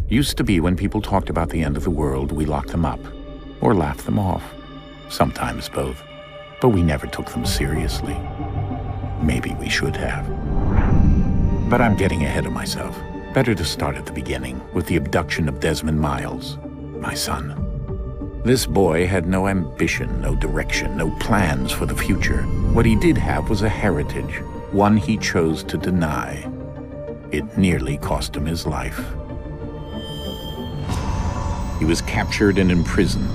Used to be when people talked about the end of the world, we locked them up, or laughed them off. Sometimes both. But we never took them seriously. Maybe we should have. But I'm getting ahead of myself. Better to start at the beginning, with the abduction of Desmond Miles, my son. This boy had no ambition, no direction, no plans for the future. What he did have was a heritage, one he chose to deny. It nearly cost him his life. He was captured and imprisoned.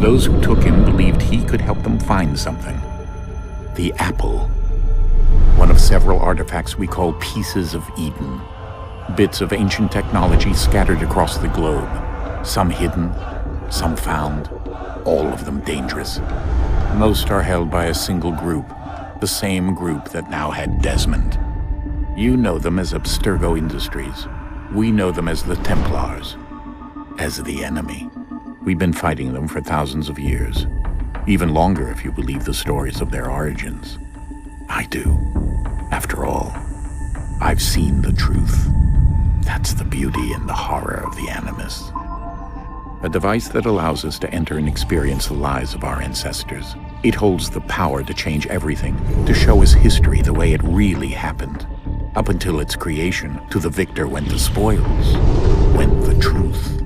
Those who took him believed he could help them find something. The apple. One of several artifacts we call pieces of Eden. Bits of ancient technology scattered across the globe. Some hidden, some found, all of them dangerous. Most are held by a single group, the same group that now had Desmond. You know them as Abstergo Industries. We know them as the Templars. As the enemy. We've been fighting them for thousands of years. Even longer if you believe the stories of their origins. I do. After all, I've seen the truth. That's the beauty and the horror of the Animus. A device that allows us to enter and experience the lives of our ancestors. It holds the power to change everything, to show us history the way it really happened. Up until its creation, to the victor went the spoils, went the truth.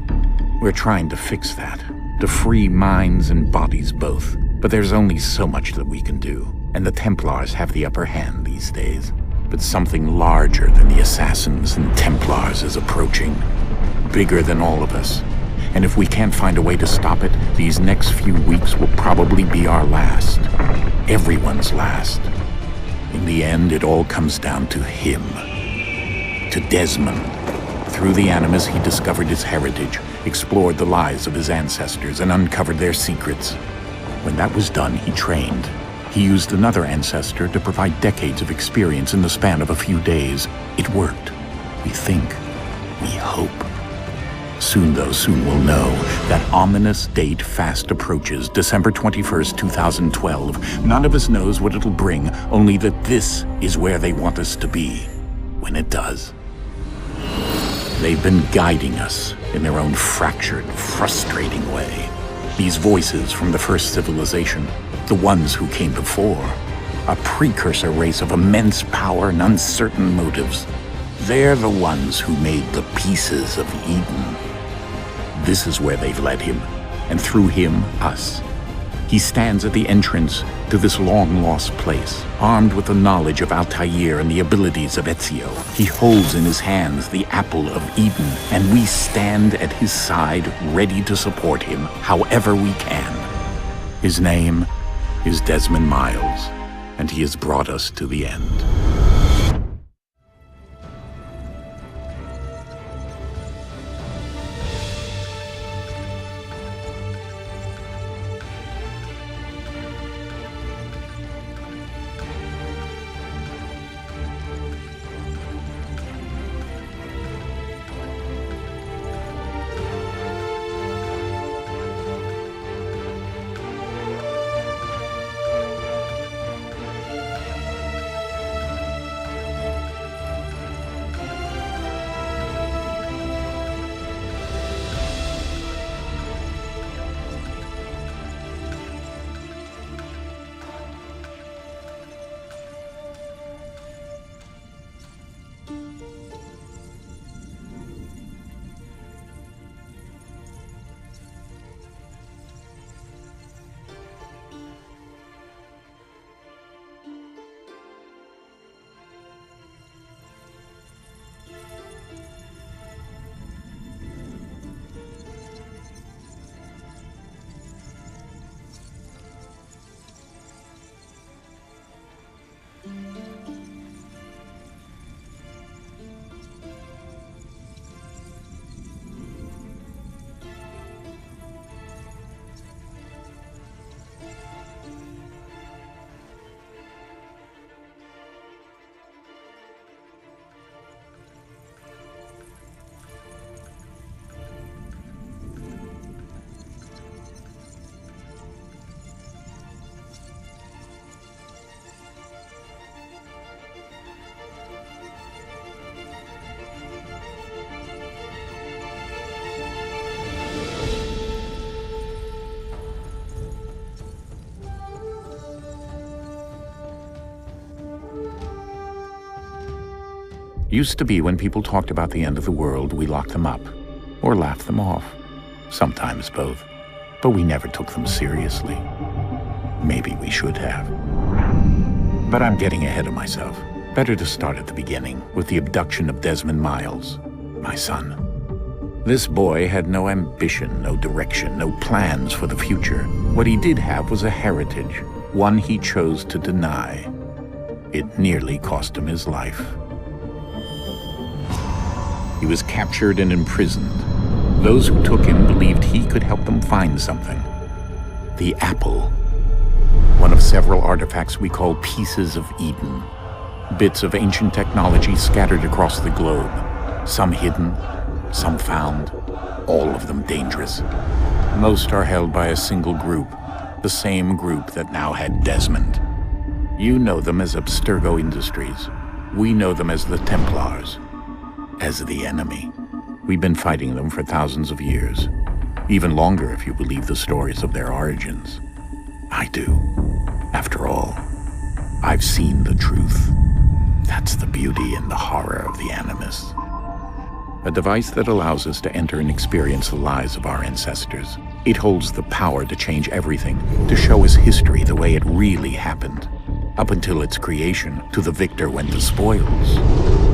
We're trying to fix that, to free minds and bodies both. But there's only so much that we can do, and the Templars have the upper hand these days. But something larger than the Assassins and Templars is approaching, bigger than all of us. And if we can't find a way to stop it, these next few weeks will probably be our last. Everyone's last. In the end, it all comes down to him. To Desmond. Through the Animus, he discovered his heritage, explored the lives of his ancestors, and uncovered their secrets. When that was done, he trained. He used another ancestor to provide decades of experience in the span of a few days. It worked. We think. We hope. Soon we'll know. That ominous date fast approaches, December 21st, 2012. None of us knows what it'll bring, only that this is where they want us to be. When it does. They've been guiding us in their own fractured, frustrating way. These voices from the first civilization, the ones who came before, a precursor race of immense power and uncertain motives. They're the ones who made the pieces of Eden. This is where they've led him, and through him, us. He stands at the entrance to this long-lost place, armed with the knowledge of Altair and the abilities of Ezio. He holds in his hands the apple of Eden, and we stand at his side, ready to support him, however we can. His name is Desmond Miles, and he has brought us to the end. Used to be when people talked about the end of the world, we locked them up, or laughed them off. Sometimes both. But we never took them seriously. Maybe we should have. But I'm getting ahead of myself. Better to start at the beginning, with the abduction of Desmond Miles, my son. This boy had no ambition, no direction, no plans for the future. What he did have was a heritage, one he chose to deny. It nearly cost him his life. He was captured and imprisoned. Those who took him believed he could help them find something. The apple. One of several artifacts we call pieces of Eden. Bits of ancient technology scattered across the globe. Some hidden, some found, all of them dangerous. Most are held by a single group, the same group that now had Desmond. You know them as Abstergo Industries. We know them as the Templars, as the enemy. We've been fighting them for thousands of years, even longer if you believe the stories of their origins. I do. After all, I've seen the truth. That's the beauty and the horror of the Animus. A device that allows us to enter and experience the lives of our ancestors. It holds the power to change everything, to show us history the way it really happened. Up until its creation, to the victor went the spoils,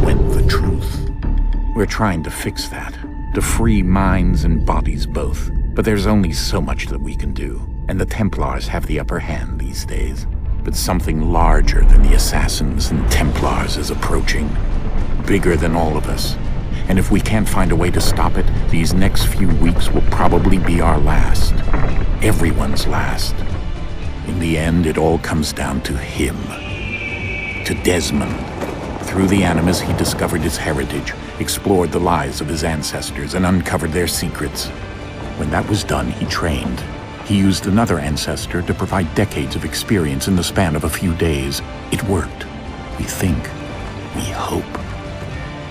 went the truth. We're trying to fix that, to free minds and bodies both. But there's only so much that we can do, and the Templars have the upper hand these days. But something larger than the Assassins and Templars is approaching, bigger than all of us. And if we can't find a way to stop it, these next few weeks will probably be our last. Everyone's last. In the end, it all comes down to him. To Desmond. Through the Animus, he discovered his heritage, explored the lives of his ancestors, and uncovered their secrets. When that was done, he trained. He used another ancestor to provide decades of experience in the span of a few days. It worked. We think. We hope.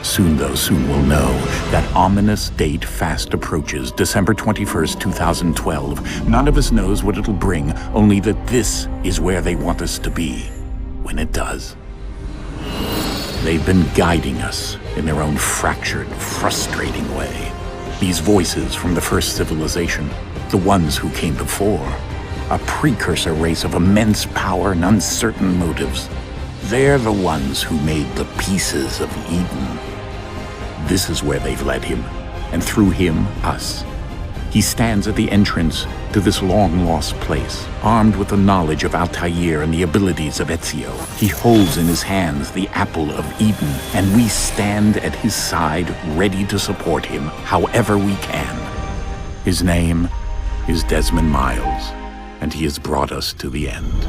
Soon we'll know. That ominous date fast approaches, December 21st, 2012. None of us knows what it'll bring, only that this is where they want us to be, when it does. They've been guiding us in their own fractured, frustrating way. These voices from the first civilization, the ones who came before, a precursor race of immense power and uncertain motives. They're the ones who made the pieces of Eden. This is where they've led him, and through him, us. He stands at the entrance to this long-lost place, armed with the knowledge of Altair and the abilities of Ezio. He holds in his hands the apple of Eden, and we stand at his side, ready to support him however we can. His name is Desmond Miles, and he has brought us to the end.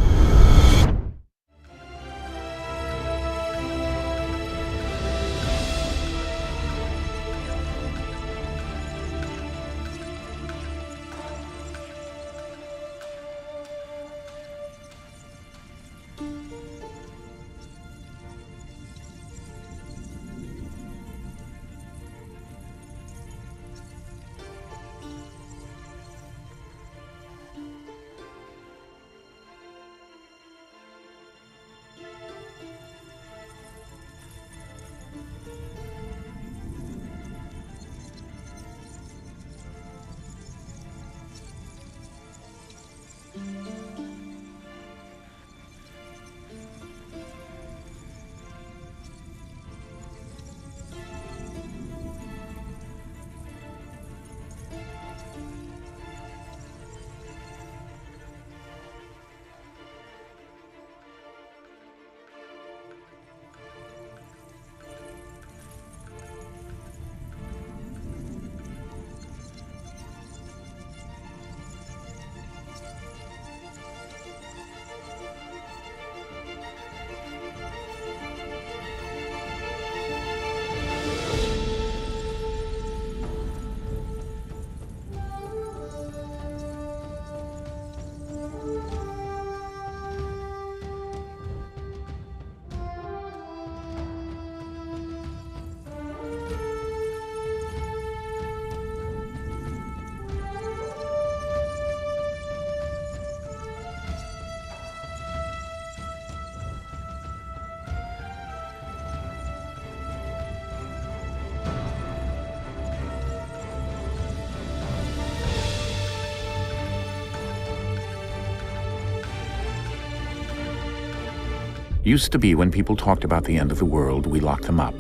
Used to be when people talked about the end of the world, we locked them up,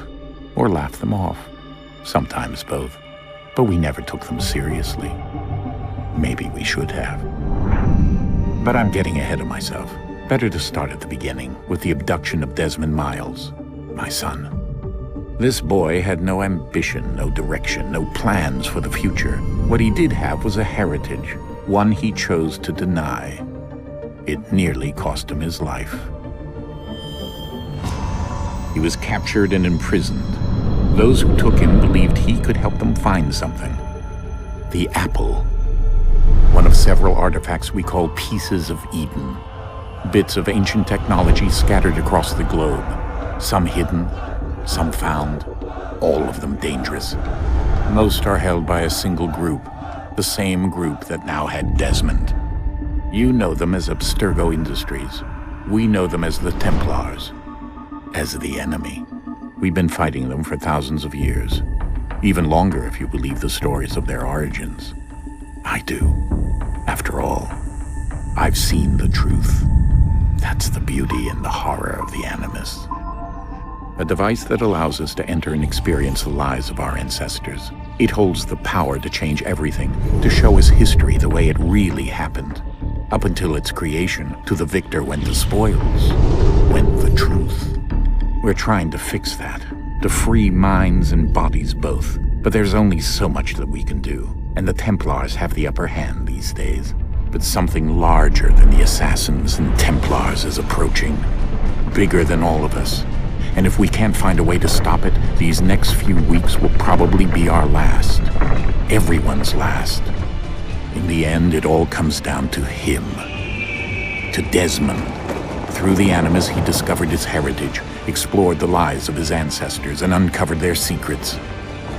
or laughed them off. Sometimes both. But we never took them seriously. Maybe we should have. But I'm getting ahead of myself. Better to start at the beginning, with the abduction of Desmond Miles, my son. This boy had no ambition, no direction, no plans for the future. What he did have was a heritage, one he chose to deny. It nearly cost him his life. He was captured and imprisoned. Those who took him believed he could help them find something. The apple. One of several artifacts we call pieces of Eden. Bits of ancient technology scattered across the globe. Some hidden, some found, all of them dangerous. Most are held by a single group, the same group that now had Desmond. You know them as Abstergo Industries. We know them as the Templars, as the enemy. We've been fighting them for thousands of years, even longer if you believe the stories of their origins. I do. After all, I've seen the truth. That's the beauty and the horror of the Animus. A device that allows us to enter and experience the lives of our ancestors. It holds the power to change everything, to show us history the way it really happened. Up until its creation, to the victor went the spoils, went the truth. We're trying to fix that, to free minds and bodies both. But there's only so much that we can do, and the Templars have the upper hand these days. But something larger than the Assassins and Templars is approaching, bigger than all of us. And if we can't find a way to stop it, these next few weeks will probably be our last. Everyone's last. In the end, it all comes down to him. To Desmond. Through the Animus, he discovered his heritage, explored the lives of his ancestors, and uncovered their secrets.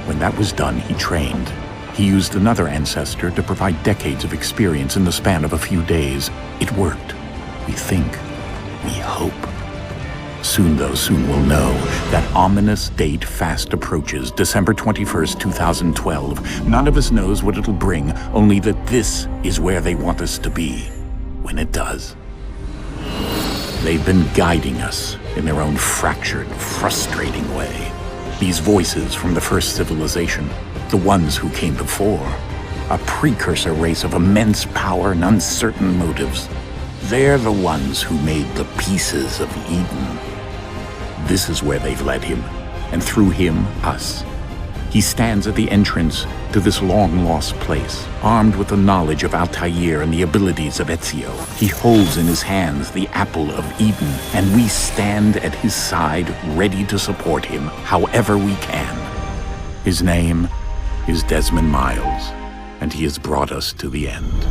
When that was done, he trained. He used another ancestor to provide decades of experience in the span of a few days. It worked. We think. We hope. Soon, though, soon we'll know. That ominous date fast approaches, December 21st, 2012. None of us knows what it'll bring, only that this is where they want us to be, when it does. They've been guiding us in their own fractured, frustrating way. These voices from the first civilization, the ones who came before, a precursor race of immense power and uncertain motives. They're the ones who made the pieces of Eden. This is where they've led him, and through him, us. He stands at the entrance to this long-lost place, armed with the knowledge of Altair and the abilities of Ezio. He holds in his hands the apple of Eden, and we stand at his side, ready to support him however we can. His name is Desmond Miles, and he has brought us to the end.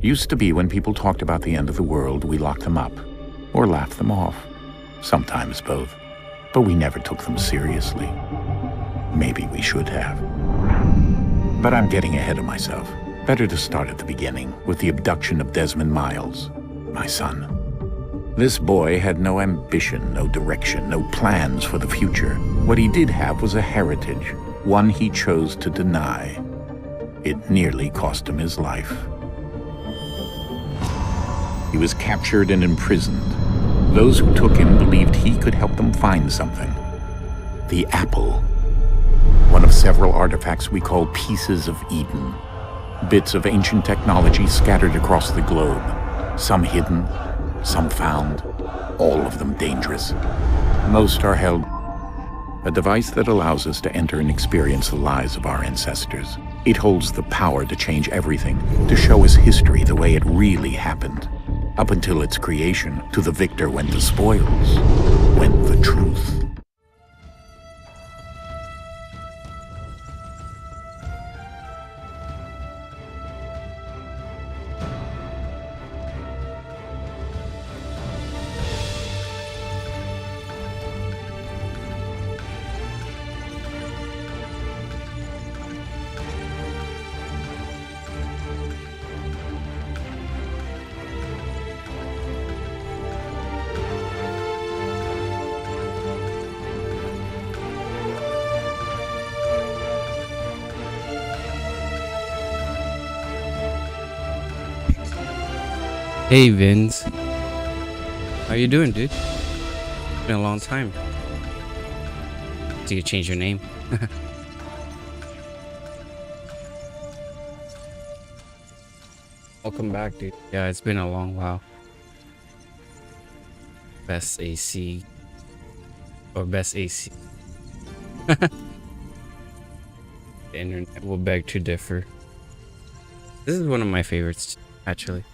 Used to be when people talked about the end of the world, we locked them up or laughed them off. Sometimes both. But we never took them seriously. Maybe we should have. But I'm getting ahead of myself. Better to start at the beginning, with the abduction of Desmond Miles, my son. This boy had no ambition, no direction, no plans for the future. What he did have was a heritage, one he chose to deny. It nearly cost him his life. He was captured and imprisoned. Those who took him believed he could help them find something. The apple. One of several artifacts we call pieces of Eden. Bits of ancient technology scattered across the globe. Some hidden, some found, all of them dangerous. Most are held. A device that allows us to enter and experience the lives of our ancestors. It holds the power to change everything, to show us history the way it really happened. Up until its creation, to the victor went the spoils, went the truth. Hey Vince, how you doing, dude? Been a long time. So you change your name? Welcome back, dude. Yeah, it's been a long while. Best AC or best AC. The internet will beg to differ. This is one of my favorites, actually.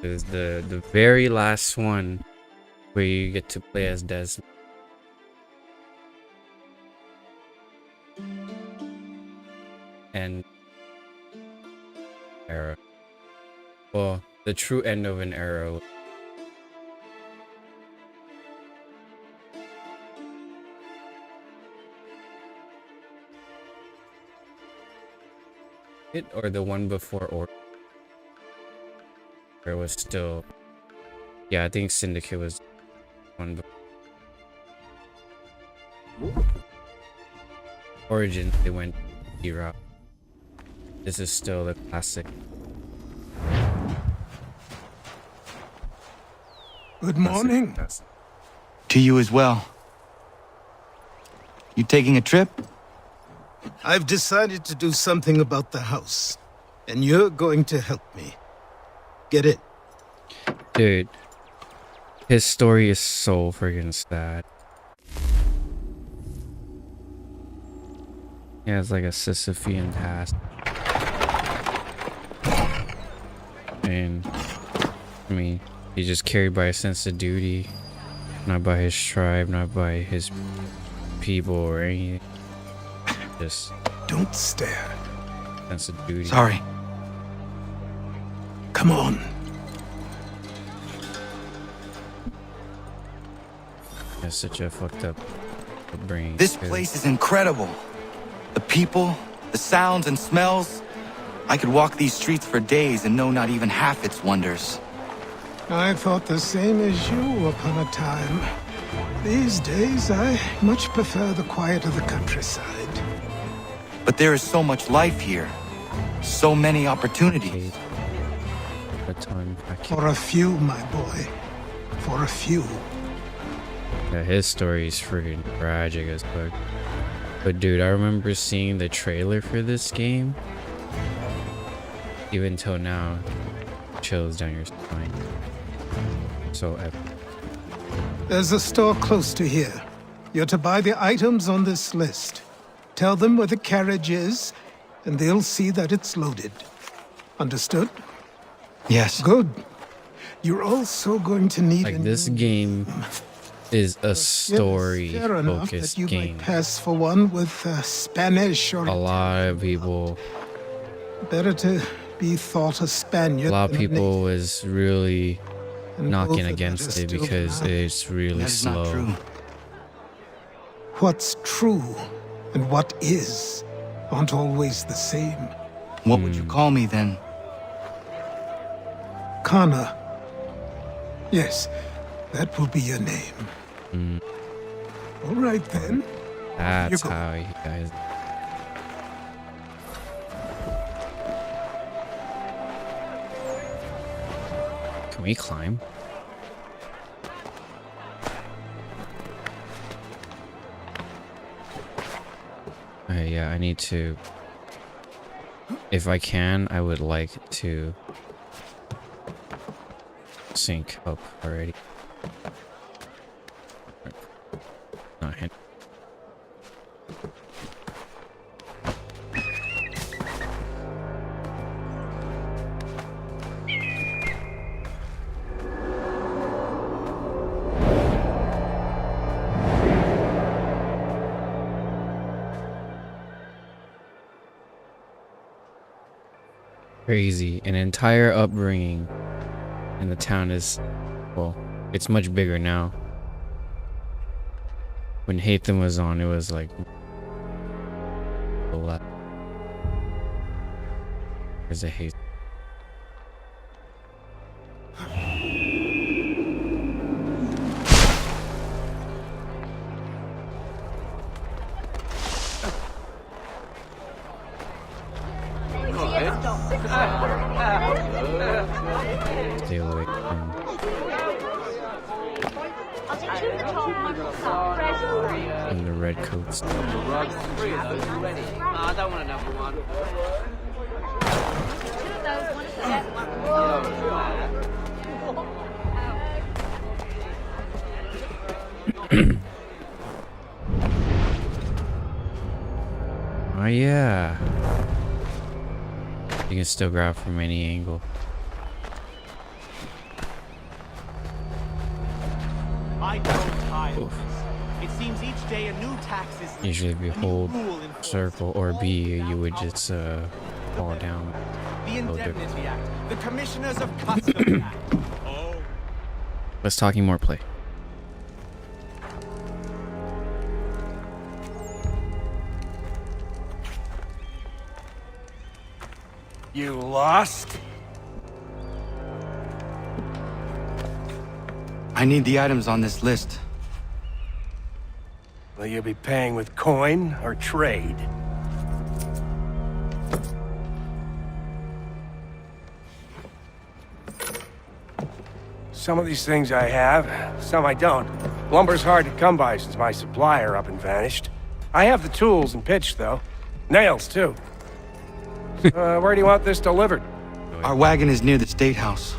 Is the very last one where you get to play as Desmond. And era. Well, the true end of an era. It or the one before or it was still, yeah, I think Syndicate was one before. Origin, they went D-Route. This is still the classic. Good morning. To you as well. You taking a trip? I've decided to do something about the house, and you're going to help me. Get it? Dude, his story is so friggin' sad. He has like a Sisyphean task. And, I mean, he's just carried by a sense of duty. Not by his tribe, not by his people or anything. Just don't stare. Sense of duty. Sorry. Come on. That's such a fucked up upbringing. This place is incredible. The people, the sounds and smells. I could walk these streets for days and know not even half its wonders. I thought the same as you upon a time. These days, I much prefer the quiet of the countryside. But there is so much life here. So many opportunities. For a few, my boy. For a few. Yeah, his story is freaking tragic as fuck. But dude, I remember seeing the trailer for this game. Even till now, chills down your spine. So epic. There's a store close to here. You're to buy the items on this list. Tell them where the carriage is, and they'll see that it's loaded. Understood? Yes. Good. You're also going to need like this game is a story-focused game. Might pass for one with Spanish or a lot of people Better to be thought a Spaniard. A lot of than a people native, was really and knocking both of against that are it still because denied. it's really That is not slow. true. What's true and what is aren't always the same. What would you call me then? Kana. Yes, that will be your name. All right then. That's go. how you guys. Can we climb? Yeah, I need to. If I can, I would like to sync up already. Not hint. Crazy. An entire upbringing in the town is, well, it's much bigger now. When Hatham was on, it was like a lot. There's a Hatham. Stay away from the red coats. I don't want a number one. Oh yeah. You can still grab from any angle. I grow tired of this. It seems each day a new tax is Usually if you a new hold rule enforced. circle or B, you would just fall down. The Oh, different. Indemnity Act, the Commissioners of Customs Act. Oh, Let's talking more play. You lost? I need the items on this list. Will you be paying with coin or trade? Some of these things I have, some I don't. Lumber's hard to come by since my supplier up and vanished. I have the tools and pitch, though. Nails, too. Where do you want this delivered? Our wagon is near the State House.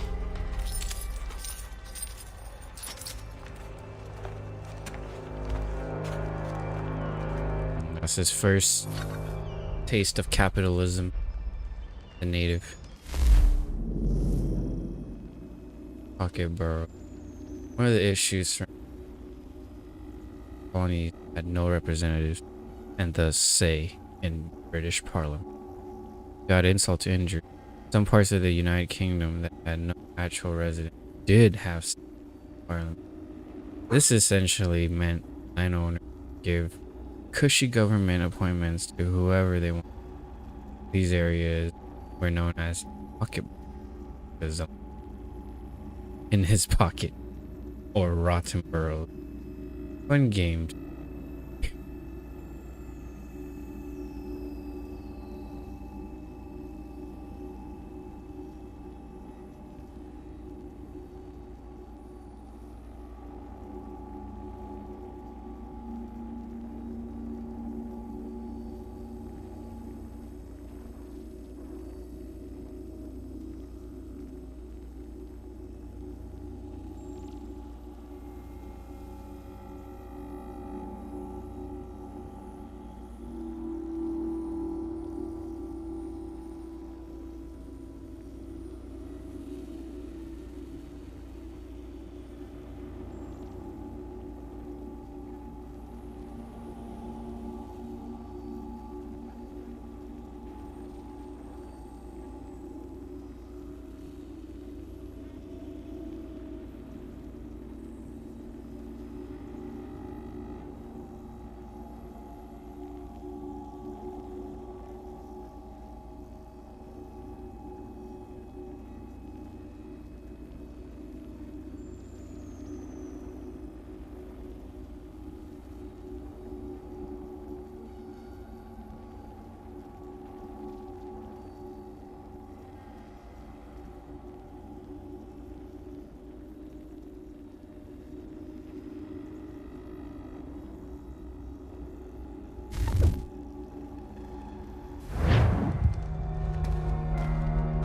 That's his first taste of capitalism. The native. Pocket borough. One of the issues from colony had no representatives and thus say in British Parliament. Got insult to injury. Some parts of the United Kingdom that had no actual resident did have parliament. This essentially meant landowners give cushy government appointments to whoever they want. These areas were known as pocket because in his pocket or rotten borough. Fun games.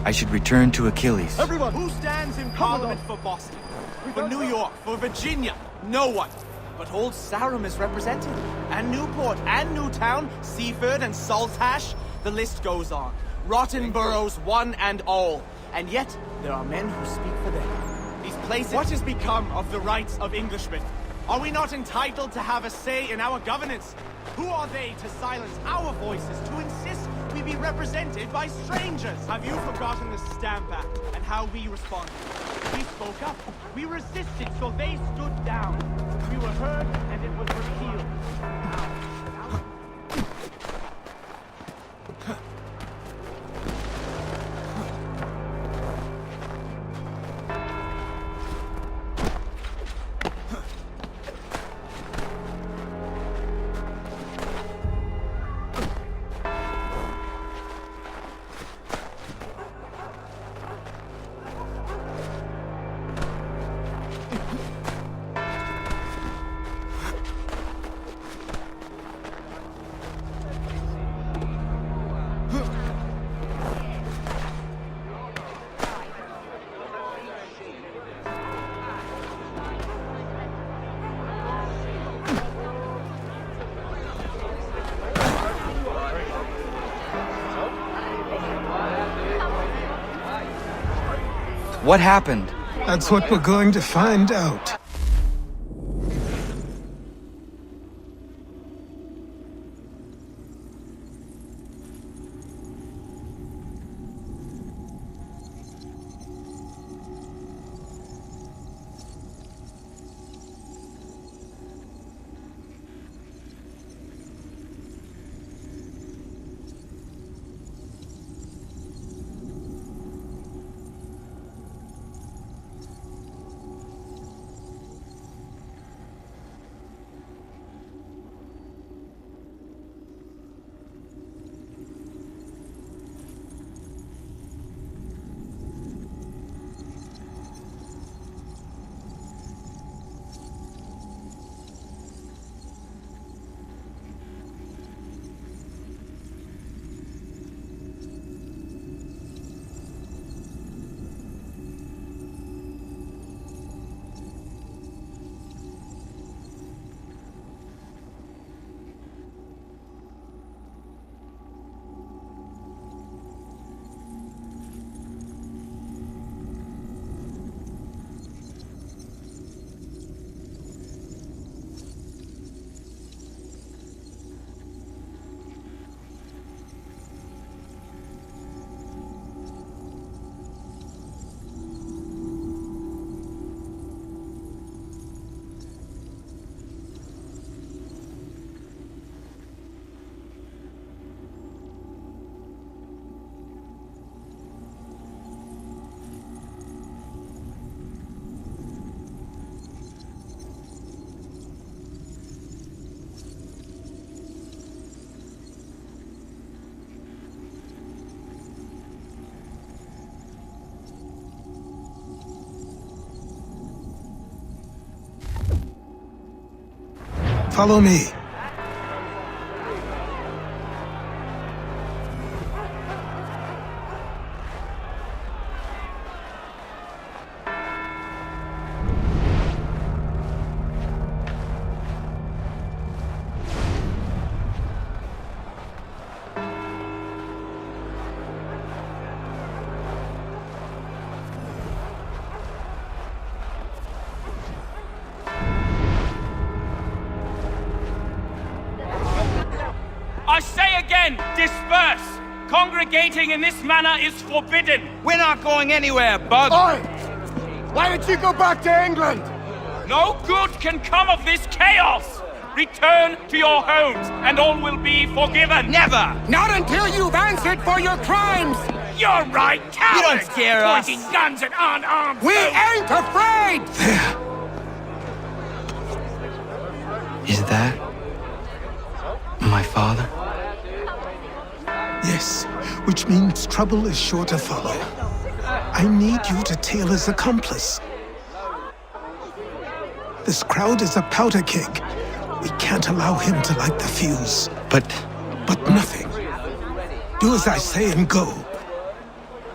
I should return to Achilles. Everyone, who stands in Parliament for Boston? For New York? For Virginia? No one. But Old Sarum is represented. And Newport, and Newtown, Seaford, and Saltash. The list goes on. Rotten boroughs, one and all. And yet, there are men who speak for them. These places... What has become of the rights of Englishmen? Are we not entitled to have a say in our governance? Who are they to silence our voices, to insist we be represented by strangers? Have you forgotten the Stamp Act and how we responded? We spoke up, we resisted, so they stood down. We were heard, and it was repealed. What happened? That's what we're going to find out. Follow me. I say again, disperse! Congregating in this manner is forbidden! We're not going anywhere, bud! Oi! Why did you go back to England? No good can come of this chaos! Return to your homes, and all will be forgiven! Never! Not until you've answered for your crimes! You're right, cowards! You don't scare us. Pointing guns at unarmed We folk. ain't afraid! Is that my father? Yes, which means trouble is sure to follow. I need you to tail his accomplice. This crowd is a powder keg. We can't allow him to light the fuse. But But nothing. Do as I say and go.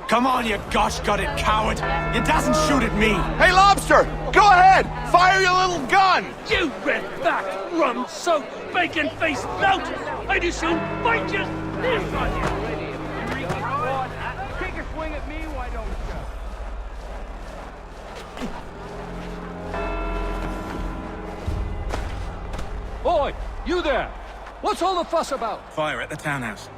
Come on, you gosh-gutted coward! You doesn't shoot at me! Hey, Lobster! Go ahead! Fire your little gun! You red-backed, rum-soaked, bacon-faced lout! I'd as soon bite you! Live on you! Take a swing at me, why don't you? Boy, you there! What's all the fuss about? Fire at the townhouse.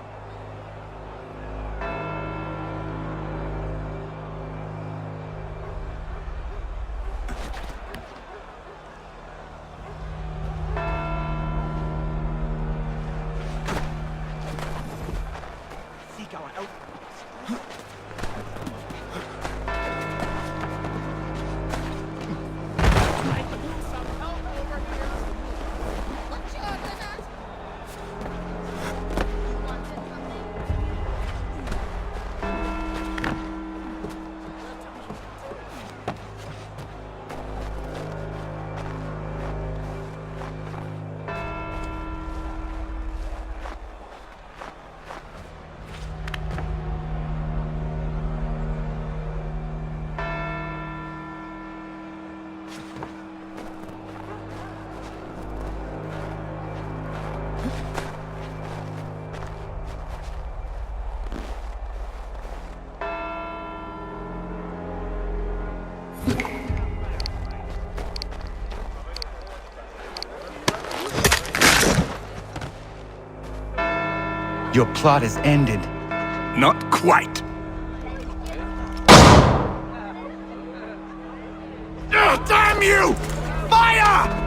Your plot is ended. Not quite. Oh, damn you! Fire!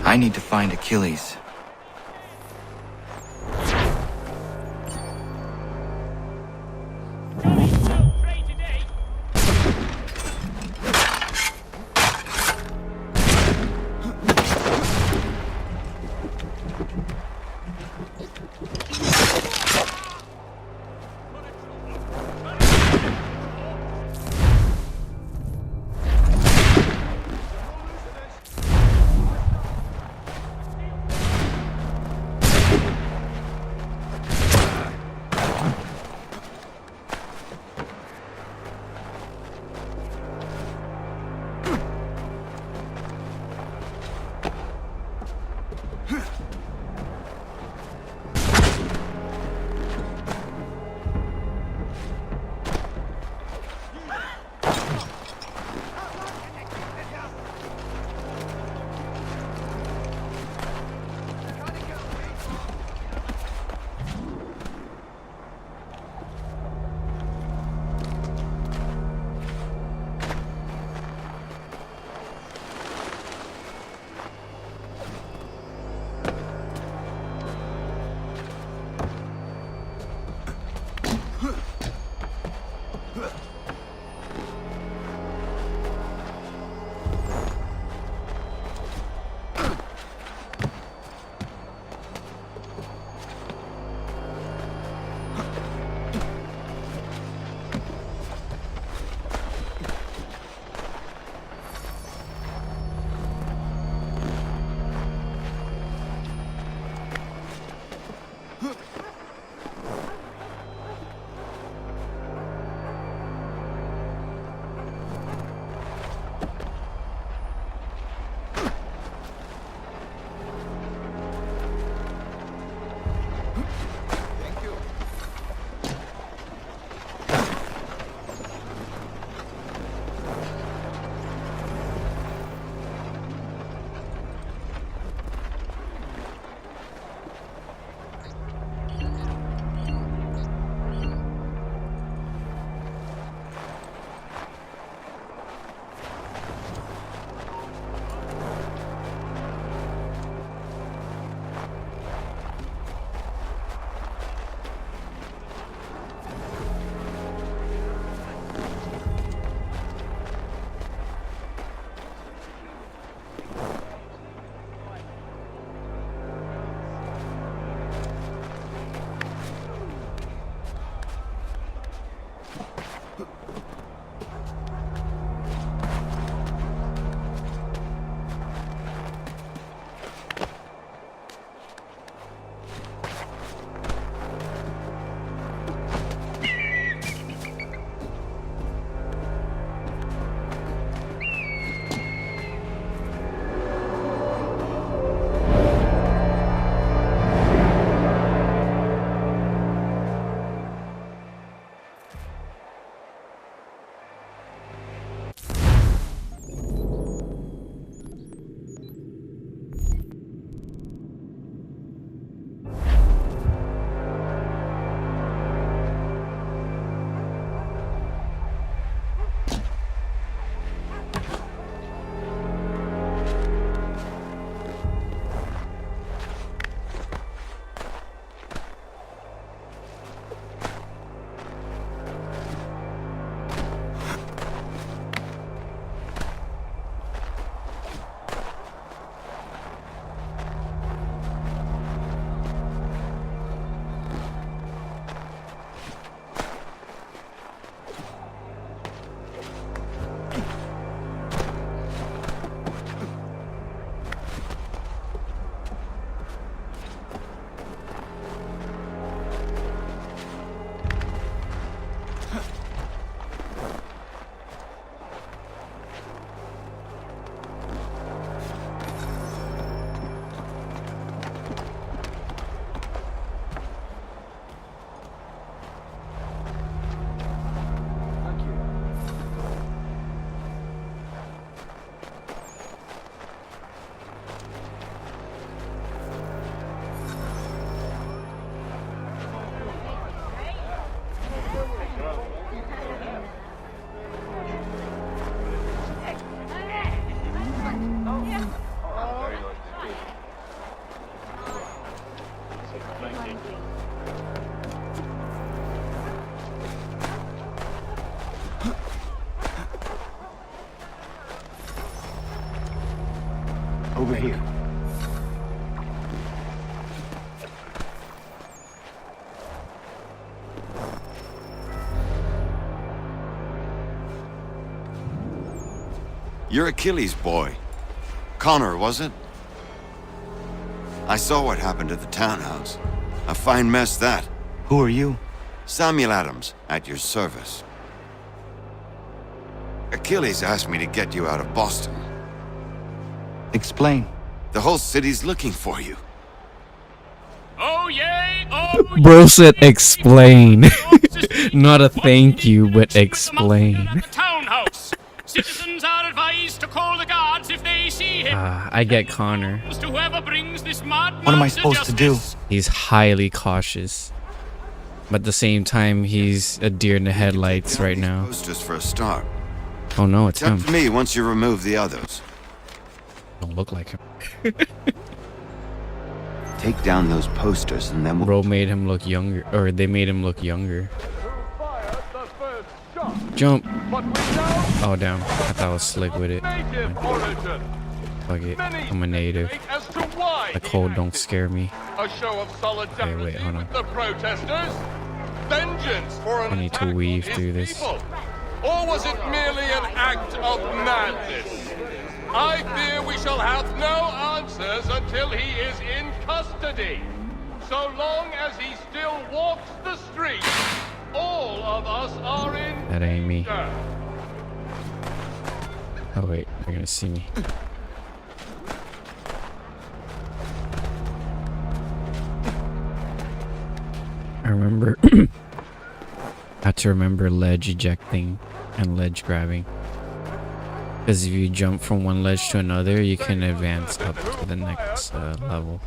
I need to find Achilles. Over here. You're Achilles' boy. Connor, was it? I saw what happened at the townhouse. A fine mess, that. Who are you? Samuel Adams, at your service. Achilles asked me to get you out of Boston. Explain. The whole city's looking for you. Oh yay! Oh Bro said explain. Not a thank you, but explain. At the townhouse. Citizens are advised to call the guards if they see him. I get Connor. To whoever brings this madman What am I supposed to do? He's highly cautious. But at the same time, he's a deer in the headlights right now. Posters for a start. Oh no, it's It's up him. to me once you remove the others. Don't look like him. Take down those posters and then we'll... Bro made him look younger, or they made him look younger. Jump! Oh damn, I thought I was slick with it. Fuck it, I'm a native. The cold don't scare me. A show of solidarity Okay, wait, hold on. with the protesters. Vengeance for an I need to attack weave on his through this. people. Or was it merely an act of madness? I fear we shall have no answers until he is in custody. So long as he still walks the streets, all of us are in That ain't me. danger. Oh wait, they're gonna see me. I remember I had to remember ledge ejecting and ledge grabbing. Because if you jump from one ledge to another, you can advance up to the next level.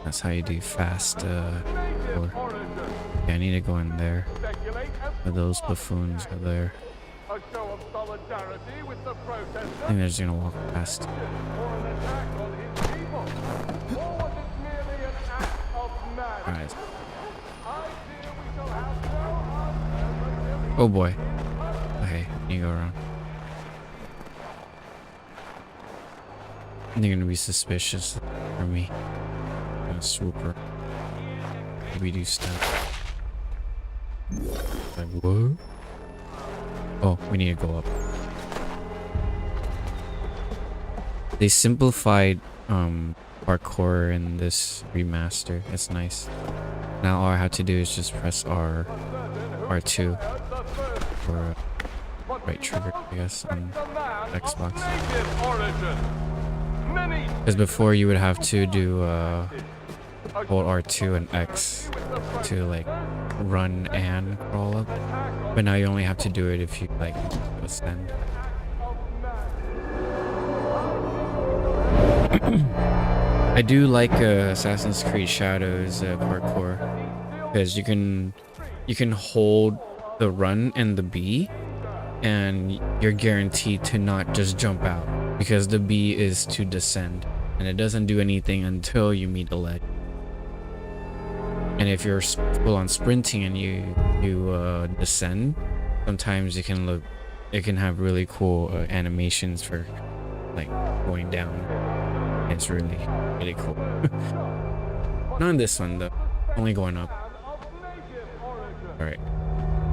That's how you do fast parkour. Yeah, I need to go in there. Where those buffoons are there. A show of solidarity with the protesters. I think they're just gonna walk past. For an attack on his people. Or was it merely an act of madness? Alright. I fear we shall have no answers until Oh boy. Okay, you go around. They're gonna be suspicious for me. I'm gonna swoop her. We do stuff. Like, what? Oh, we need to go up. They simplified parkour in this remaster. It's nice. Now all I have to do is just press R2 or right trigger, I guess, on Xbox. Because before you would have to do hold R2 and X to like run and crawl up, but now you only have to do it if you like ascend. I do like Assassin's Creed Shadows parkour because you can hold the run and the B, and you're guaranteed to not just jump out because the B is to descend, and it doesn't do anything until you meet a ledge. And if you're full on sprinting and you descend, sometimes it can have really cool animations for like going down. It's really cool. Not in this one though, only going up. All right,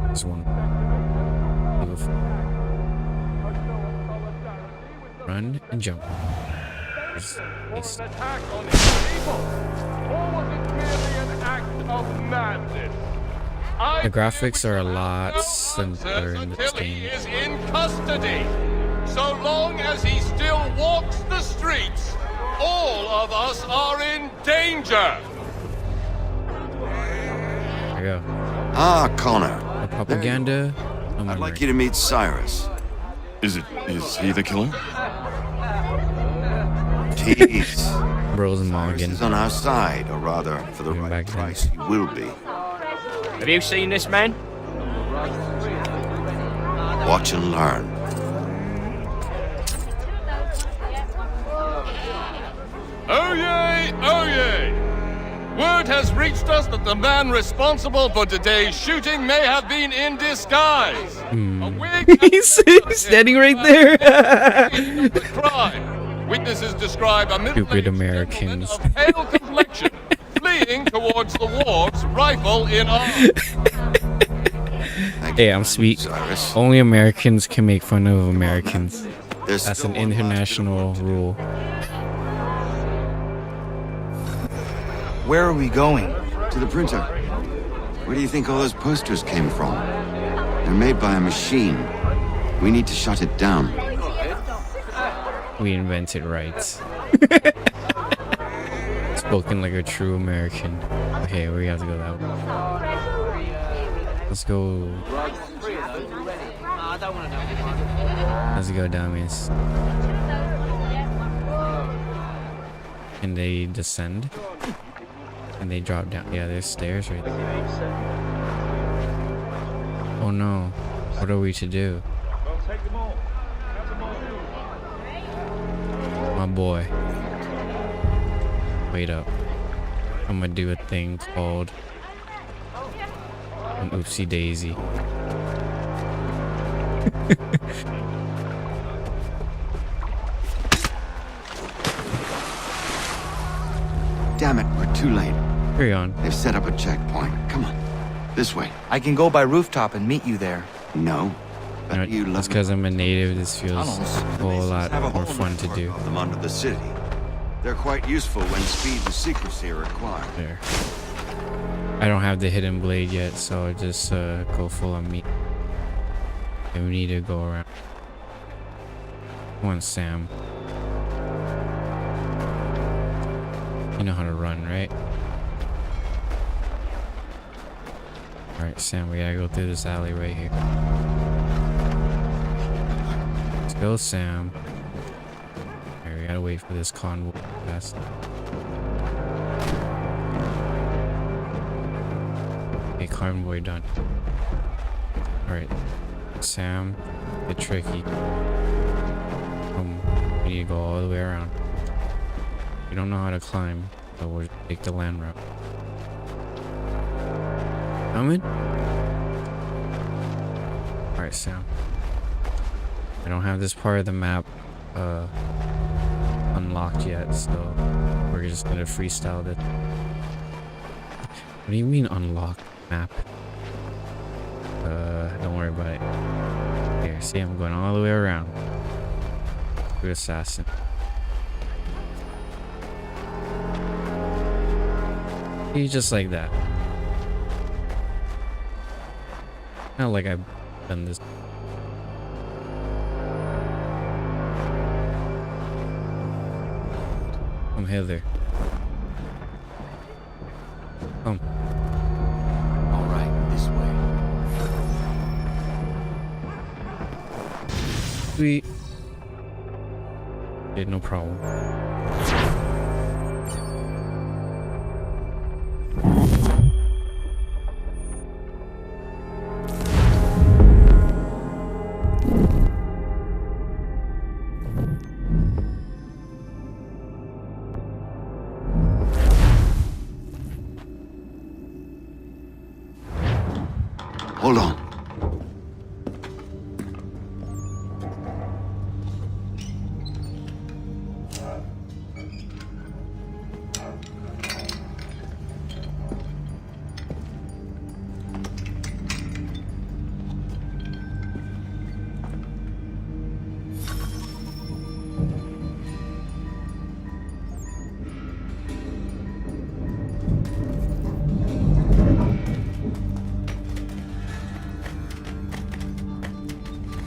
this one. Run and jump. attack on his people. Or was it merely an act of madness? The graphics are a lot simpler in this Until he game. is in custody. So long as he still walks the streets, all of us are in danger. There you go. Ah, Connor. The propaganda. I'd like you to meet Cyrus. Is he the killer? Tease. Bros Cyrus Mulligan. is on our side, or rather, for the Going right back then. price, he will be. Have you seen this man? Watch and learn. Oh yay, oh yay! Word has reached us that the man responsible for today's shooting may have been in disguise. A wig He's standing right there. crime. Witnesses describe a Stupid middle-aged Americans. gentleman of pale complexion fleeing towards the wharves, rifle in arm. Hey, I'm sweet. Cyrus. Only Americans can make fun of Americans. There's That's still an one left international rule. Where are we going? to the printer. Where do you think all those posters came from? They're made by a machine. We need to shut it down. We invented rights. Spoken like a true American. Okay, we have to go that way. Let's go. Let's go, dummies. Can they descend? Can they drop down? Yeah, there's stairs right there. Oh no. What are we to do? My boy. Wait up. I'm gonna do a thing called an oopsie daisy. Damn it, we're too late. Carry on. They've set up a checkpoint. Come on. This way. I can go by rooftop and meet you there. No. But you That's love because I'm a native. This feels Tunnels. a whole lot have a more hole fun in the to do. of them under the city. They're quite useful when speed and secrecy are required. There. I don't have the hidden blade yet, so I'll just go full on meat. And we need to go around. Come on, Sam. You know how to run, right? Alright, Sam, we gotta go through this alley right here. Let's go, Sam. Alright, we gotta wait for this convoy to pass. Okay, convoy done. Alright, Sam, get tricky. We need to go all the way around. We don't know how to climb, so we'll just take the land route. Coming? Alright, Sam. I don't have this part of the map unlocked yet, so we're just gonna freestyle it. What do you mean unlocked map? Don't worry about it. Here, see, I'm going all the way around. Good assassin. He's just like that. Not like I've done this. Come hither. Come. All right, this way. Sweet. Yeah, no problem. Hold on.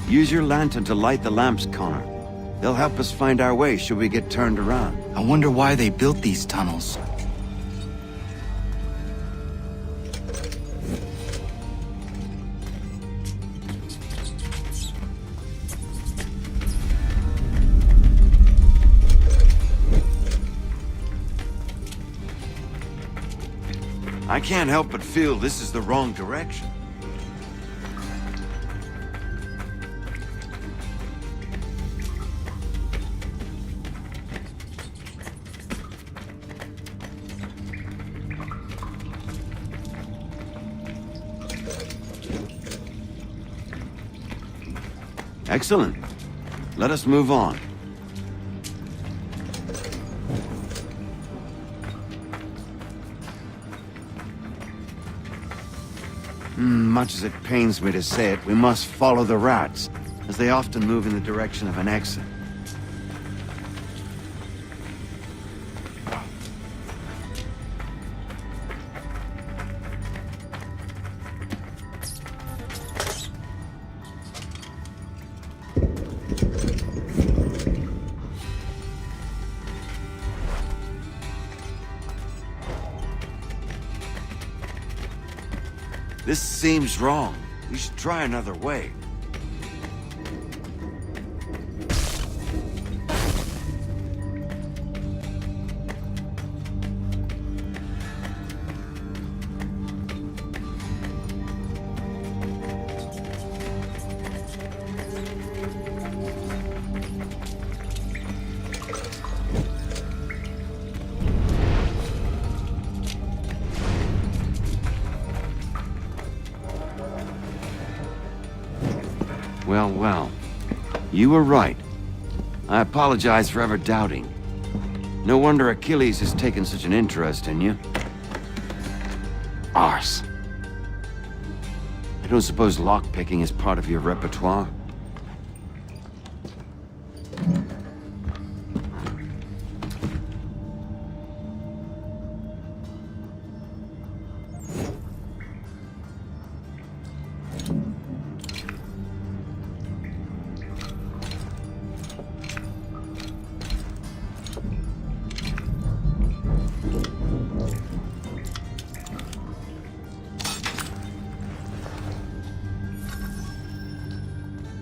Use your lantern to light the lamps, Connor. They'll help us find our way should we get turned around. I wonder why they built these tunnels. I can't help but feel this is the wrong direction. Excellent. Let us move on. much as it pains me to say it, we must follow the rats, as they often move in the direction of an exit. This seems wrong. We should try another way. Well. You were right. I apologize for ever doubting. No wonder Achilles has taken such an interest in you. Arse. I don't suppose lockpicking is part of your repertoire?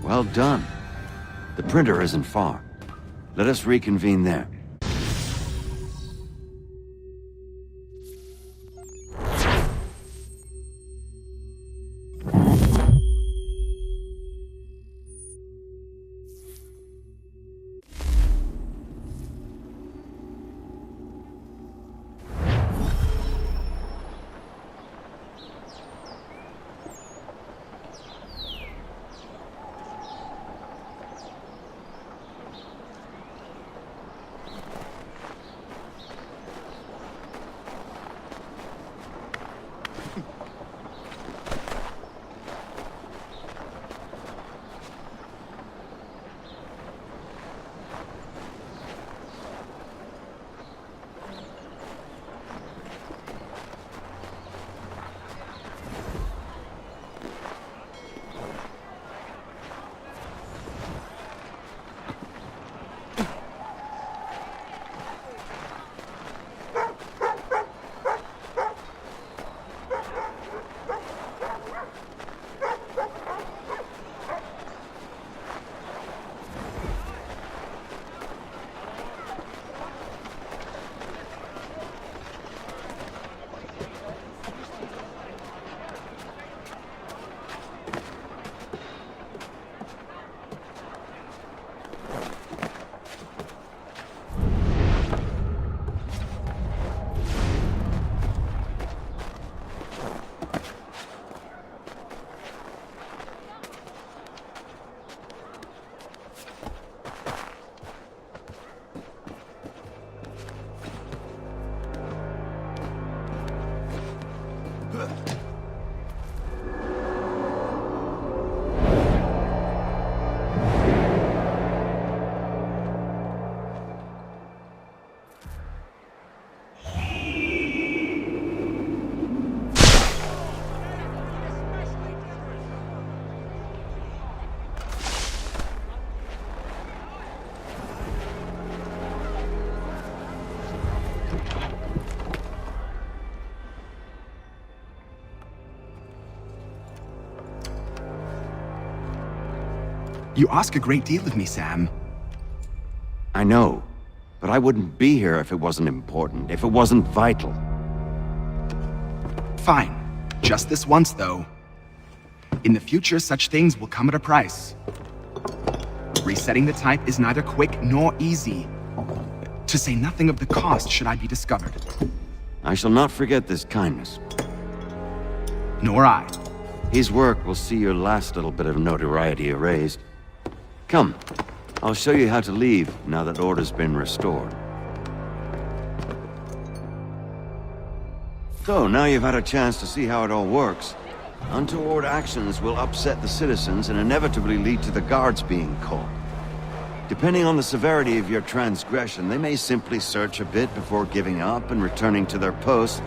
Well done. The printer isn't far. Let us reconvene there. You ask a great deal of me, Sam. I know, but I wouldn't be here if it wasn't important, if it wasn't vital. Fine. Just this once, though. In the future, such things will come at a price. Resetting the type is neither quick nor easy. To say nothing of the cost should I be discovered. I shall not forget this kindness. Nor I. His work will see your last little bit of notoriety erased. Come, I'll show you how to leave now that order's been restored. So, now you've had a chance to see how it all works. Untoward actions will upset the citizens and inevitably lead to the guards being called. Depending on the severity of your transgression, they may simply search a bit before giving up and returning to their post.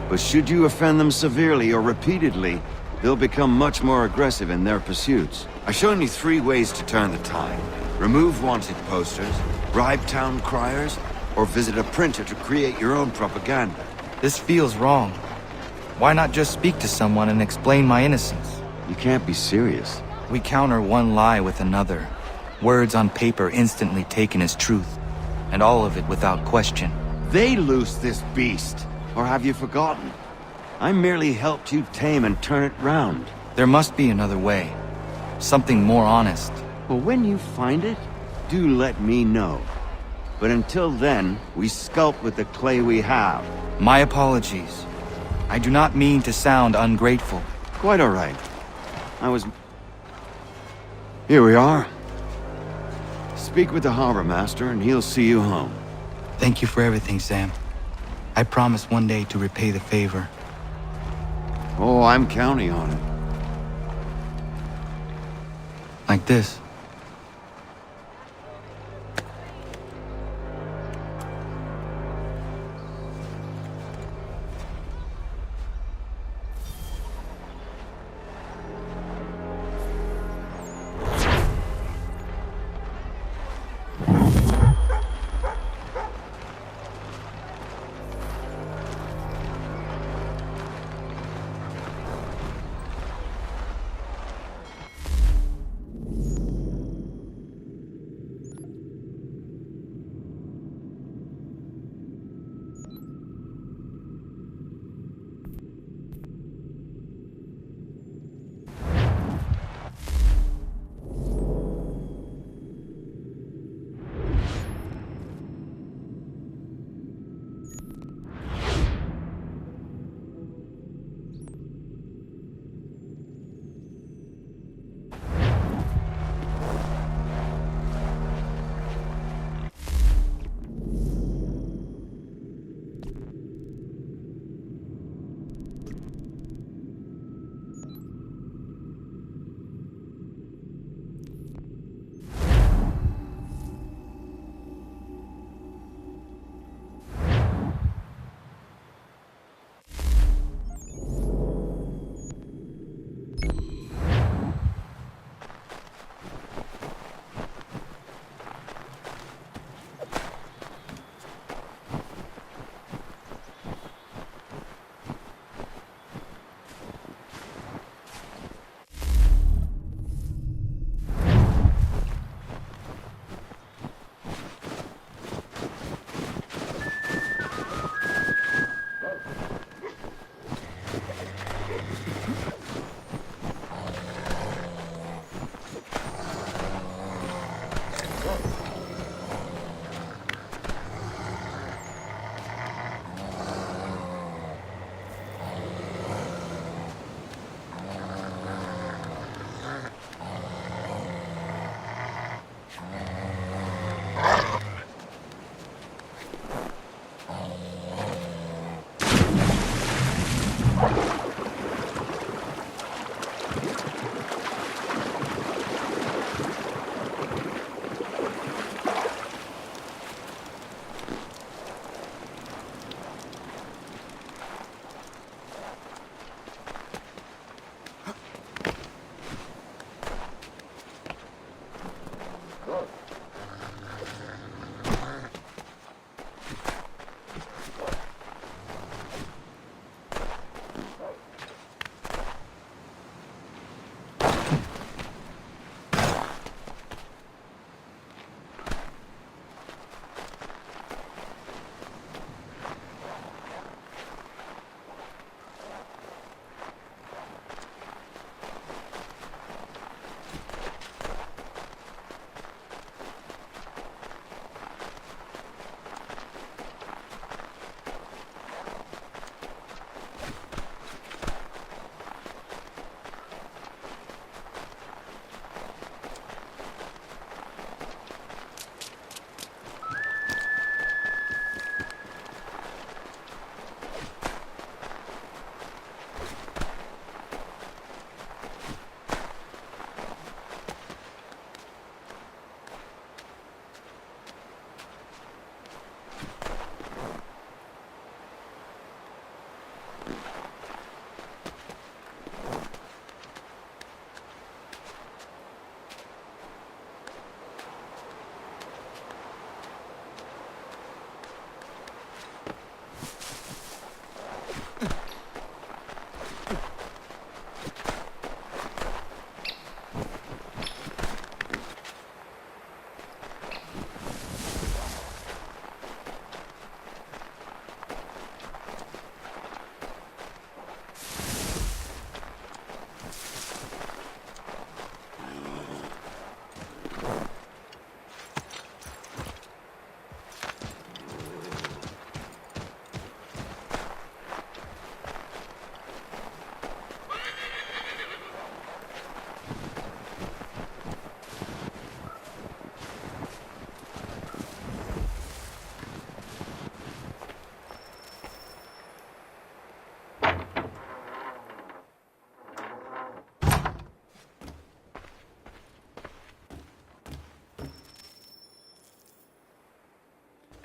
But should you offend them severely or repeatedly, they'll become much more aggressive in their pursuits. I've shown you 3 ways to turn the tide. Remove wanted posters, bribe town criers, or visit a printer to create your own propaganda. This feels wrong. Why not just speak to someone and explain my innocence? You can't be serious. We counter one lie with another. Words on paper instantly taken as truth. And all of it without question. They loosed this beast. Or have you forgotten? I merely helped you tame and turn it round. There must be another way. Something more honest. Well, when you find it, do let me know. But until then, we sculpt with the clay we have. My apologies. I do not mean to sound ungrateful. Quite all right. Here we are. Speak with the harbor master and he'll see you home. Thank you for everything, Sam. I promise one day to repay the favor. Oh, I'm counting on it. Like this.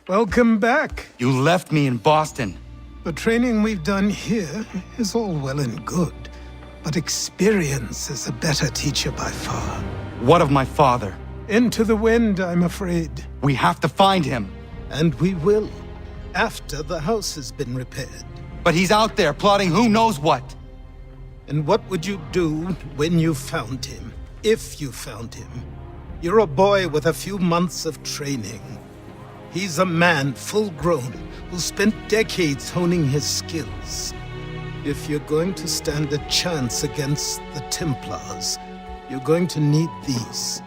Welcome back. You left me in Boston. The training we've done here is all well and good, but experience is a better teacher by far. What of my father? Into the wind, I'm afraid. We have to find him. And we will, after the house has been repaired. But he's out there plotting who knows what. And what would you do when you found him? If you found him? You're a boy with a few months of training. He's a man, full-grown, who spent decades honing his skills. If you're going to stand a chance against the Templars, you're going to need these.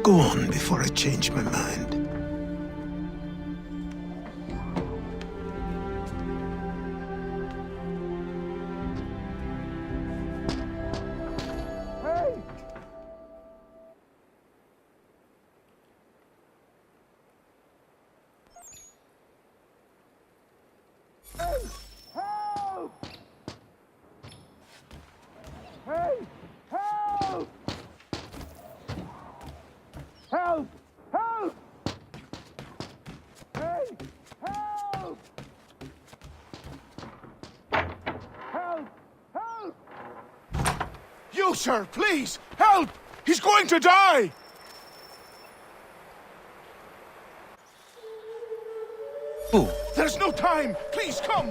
Go on before I change my mind. You, sir, please, help! He's going to die! Who? There's no time! Please, come!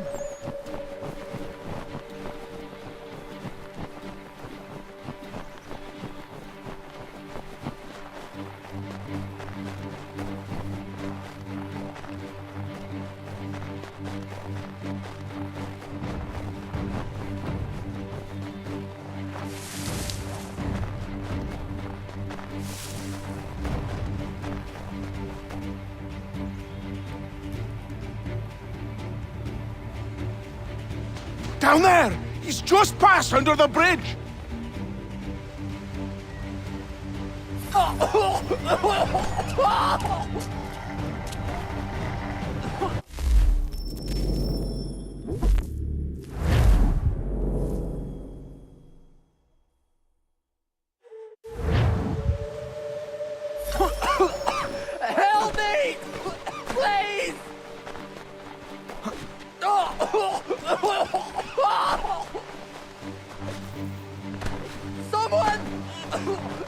Down there! He's just passed under the bridge! Help me! Please! Someone! Help!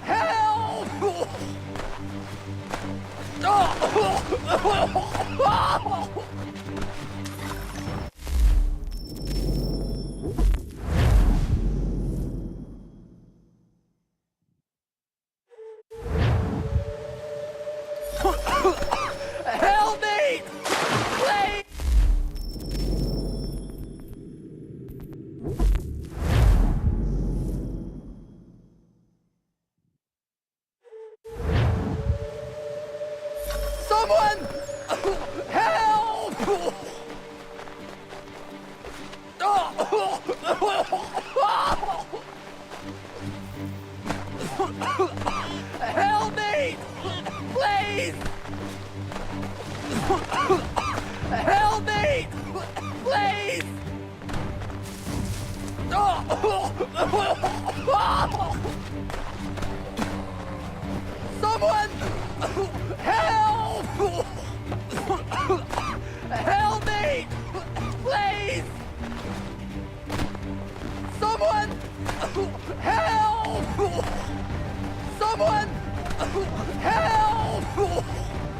Help me! Please! Someone! Help! Help me! Please! Help me! Please! Someone! Help! Help me! Please! Someone! Help! Someone! Help! Someone!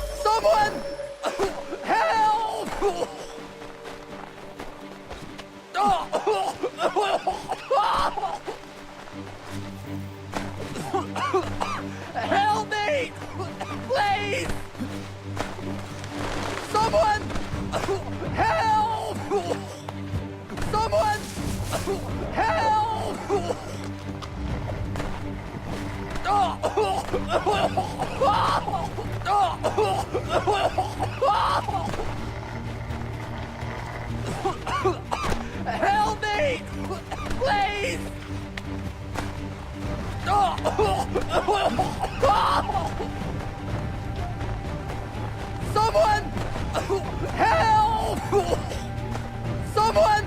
Help! Someone! Help! Help me! Please! Someone! Help! Someone! Help! Help me! Please! Someone! Help! Someone!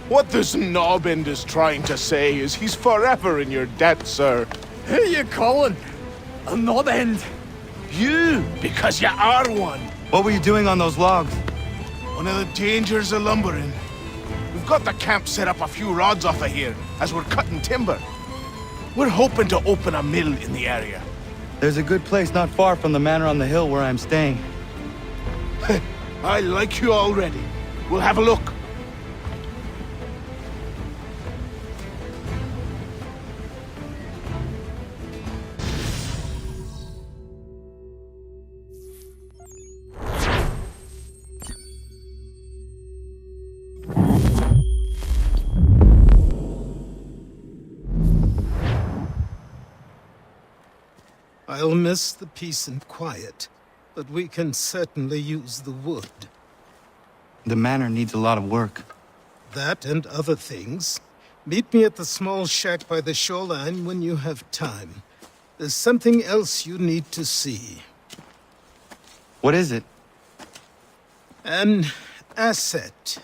What this knobbend is trying to say is he's forever in your debt, sir. Who you calling? A knob end? You, because you are one. What were you doing on those logs? One of the dangers of lumbering. We've got the camp set up a few rods off of here, as we're cutting timber. We're hoping to open a mill in the area. There's a good place not far from the manor on the hill where I'm staying. I like you already. We'll have a look. I'll miss the peace and quiet, but we can certainly use the wood. The manor needs a lot of work. That and other things. Meet me at the small shack by the shoreline when you have time. There's something else you need to see. What is it? An asset.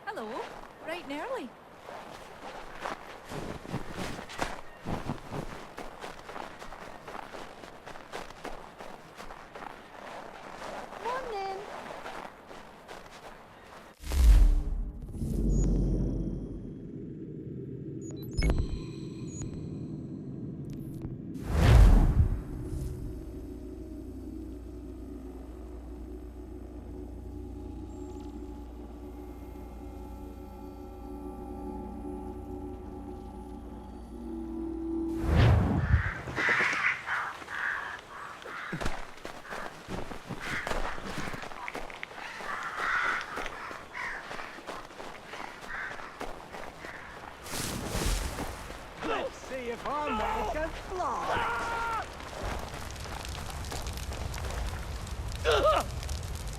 Hello, bright and early. Morning. Let's see if our man can fly.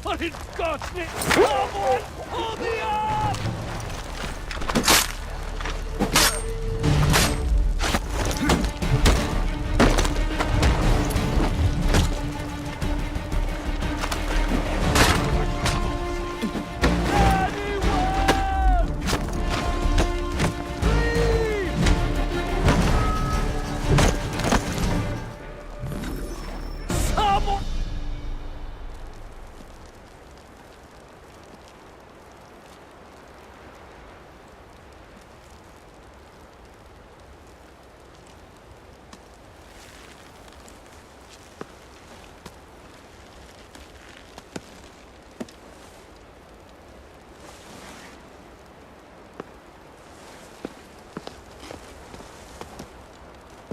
What in God's name? Someone pull me up! Someone!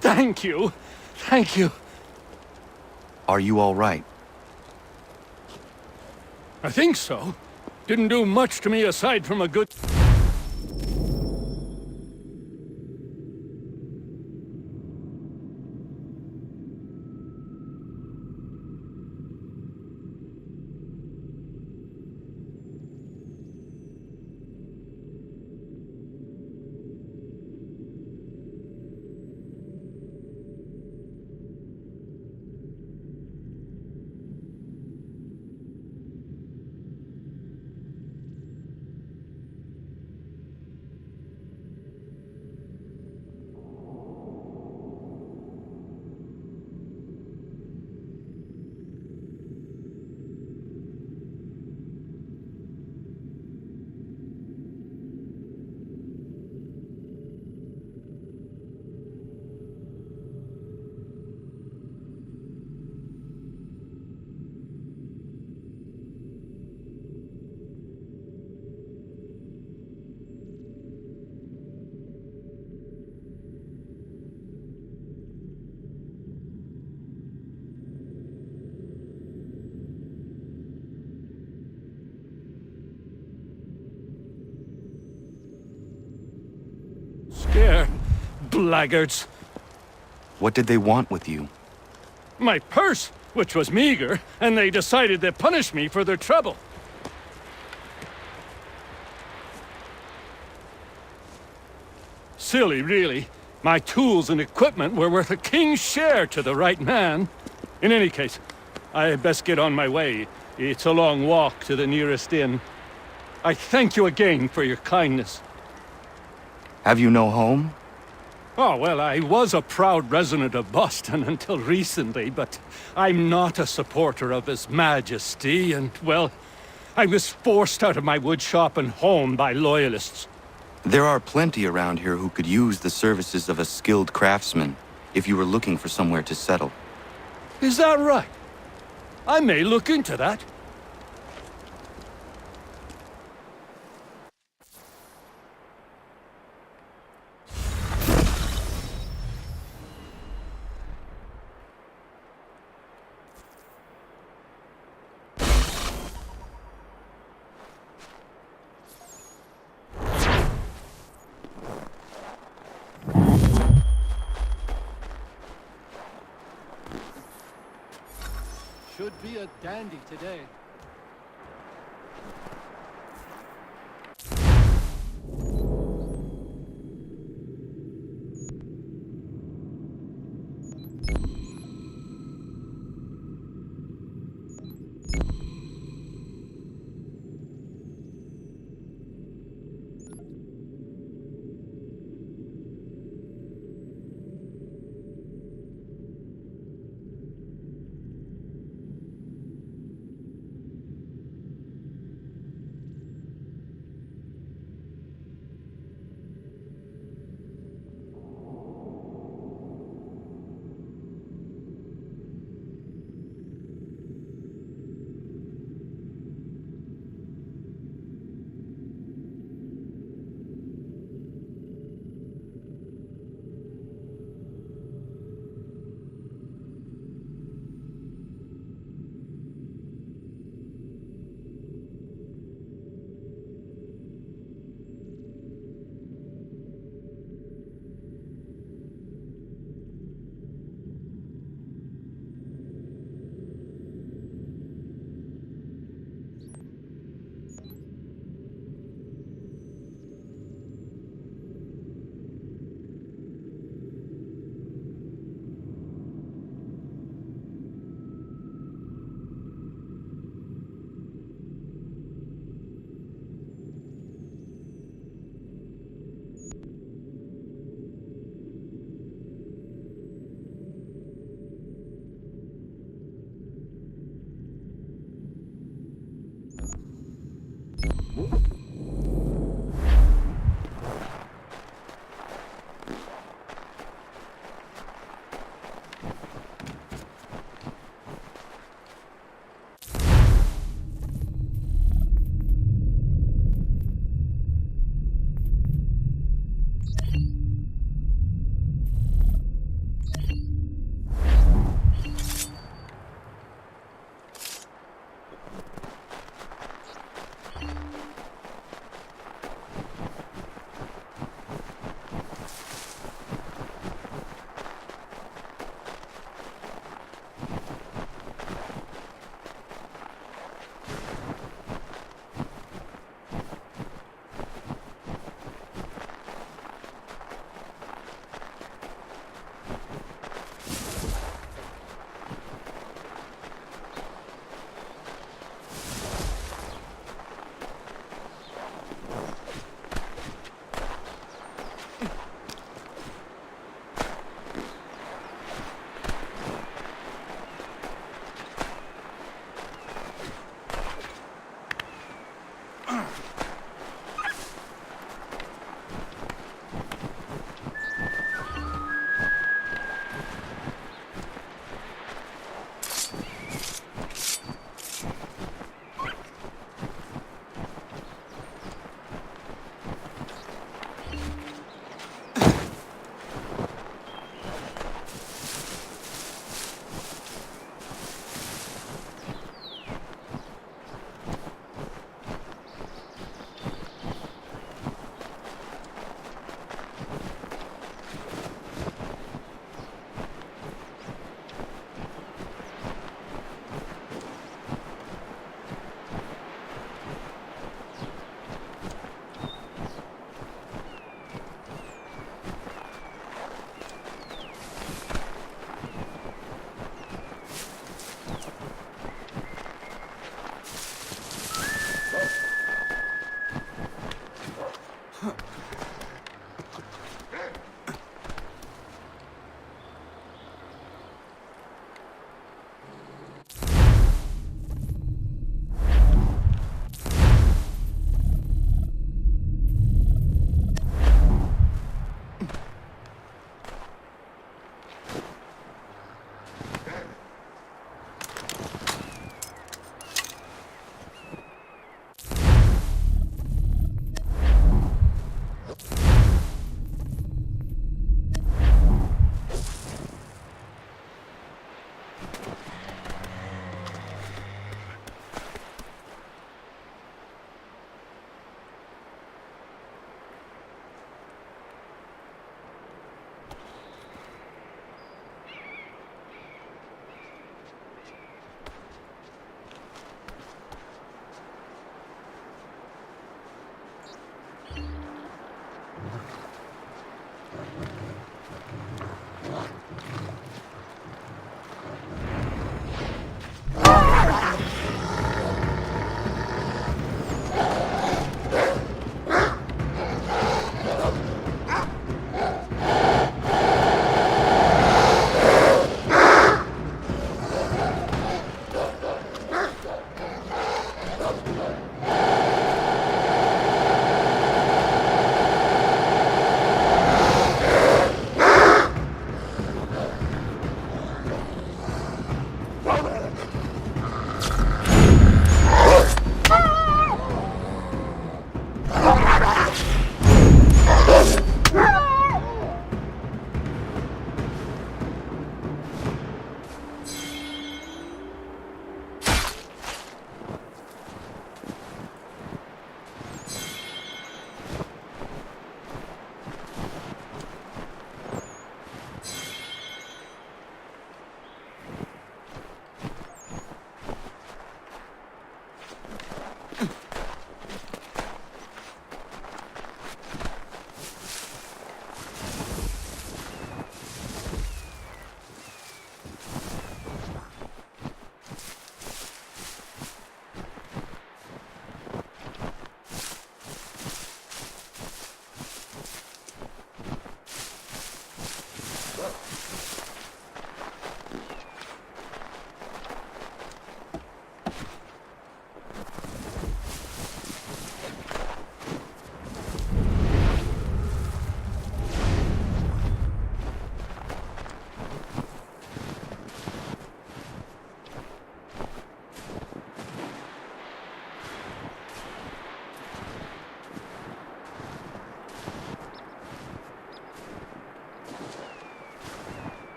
Thank you. Thank you. Are you all right? I think so. Didn't do much to me aside from a good... Scare, blackguards. What did they want with you? My purse, which was meager, and they decided to punish me for their trouble. Silly, really. My tools and equipment were worth a king's share to the right man. In any case, I had best get on my way. It's a long walk to the nearest inn. I thank you again for your kindness. Have you no home? Oh, well, I was a proud resident of Boston until recently, but I'm not a supporter of His Majesty, and, well, I was forced out of my woodshop and home by loyalists. There are plenty around here who could use the services of a skilled craftsman, if you were looking for somewhere to settle. Is that right? I may look into that. be a dandy today.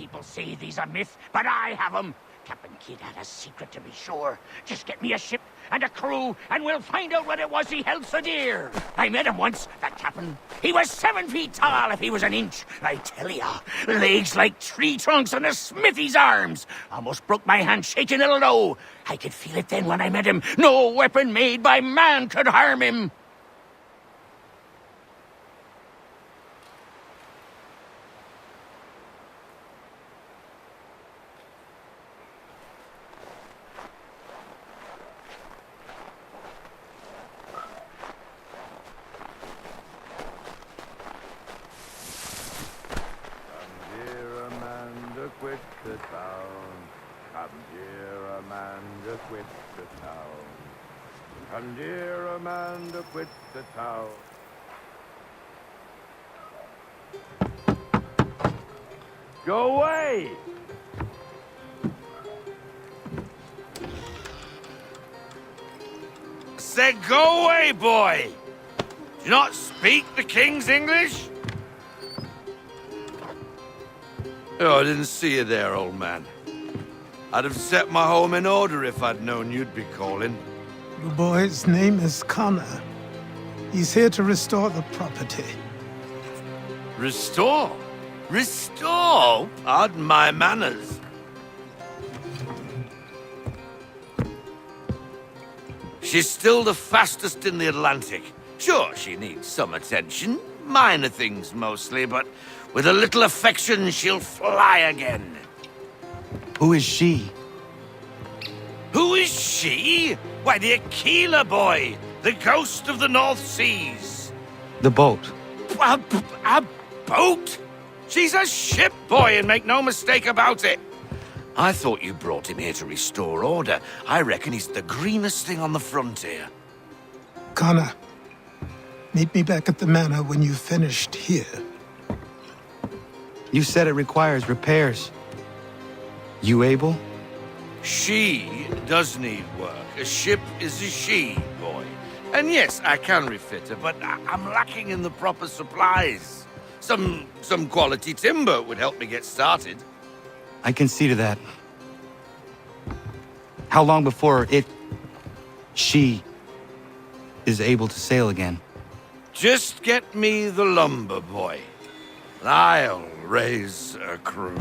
People say these a myth, but I have 'em. Captain Kidd had a secret to be sure. Just get me a ship and a crew, and we'll find out what it was he held so dear. I met him once, that captain. He was 7 feet tall if he was an inch. I tell ya, legs like tree trunks and a smithy's arms. Almost broke my hand shaking it'll know. I could feel it then when I met him. No weapon made by man could harm him. Come, dear Amanda, quit the town. Go away! Said go away, boy! Do you not speak the King's English? Oh, I didn't see you there, old man. I'd have set my home in order if I'd known you'd be calling. The boy's name is Connor. He's here to restore the property. Restore? Restore? Pardon my manners. She's still the fastest in the Atlantic. Sure, she needs some attention. Minor things mostly, but with a little affection, she'll fly again. Who is she? Who is she? Why, the Aquila boy, the ghost of the North Seas. The boat. A boat? She's a ship, boy, and make no mistake about it. I thought you brought him here to restore order. I reckon he's the greenest thing on the frontier. Connor, meet me back at the manor when you've finished here. You said it requires repairs. You able? She does need work. A ship is a she, boy. And yes, I can refit her, but I'm lacking in the proper supplies. Some quality timber would help me get started. I can see to that. How long before she is able to sail again? Just get me the lumber, boy. And I'll raise a crew.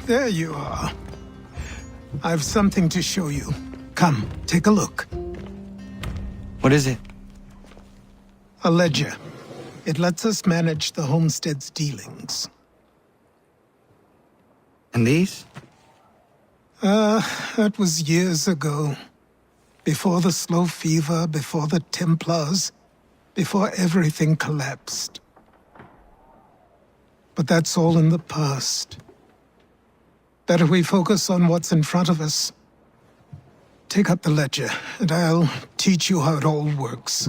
There you are. I've something to show you. Come, take a look. What is it? A ledger. It lets us manage the homestead's dealings. And these? That was years ago. Before the slow fever, before the Templars, before everything collapsed. But that's all in the past. Better we focus on what's in front of us. Take up the ledger, and I'll teach you how it all works.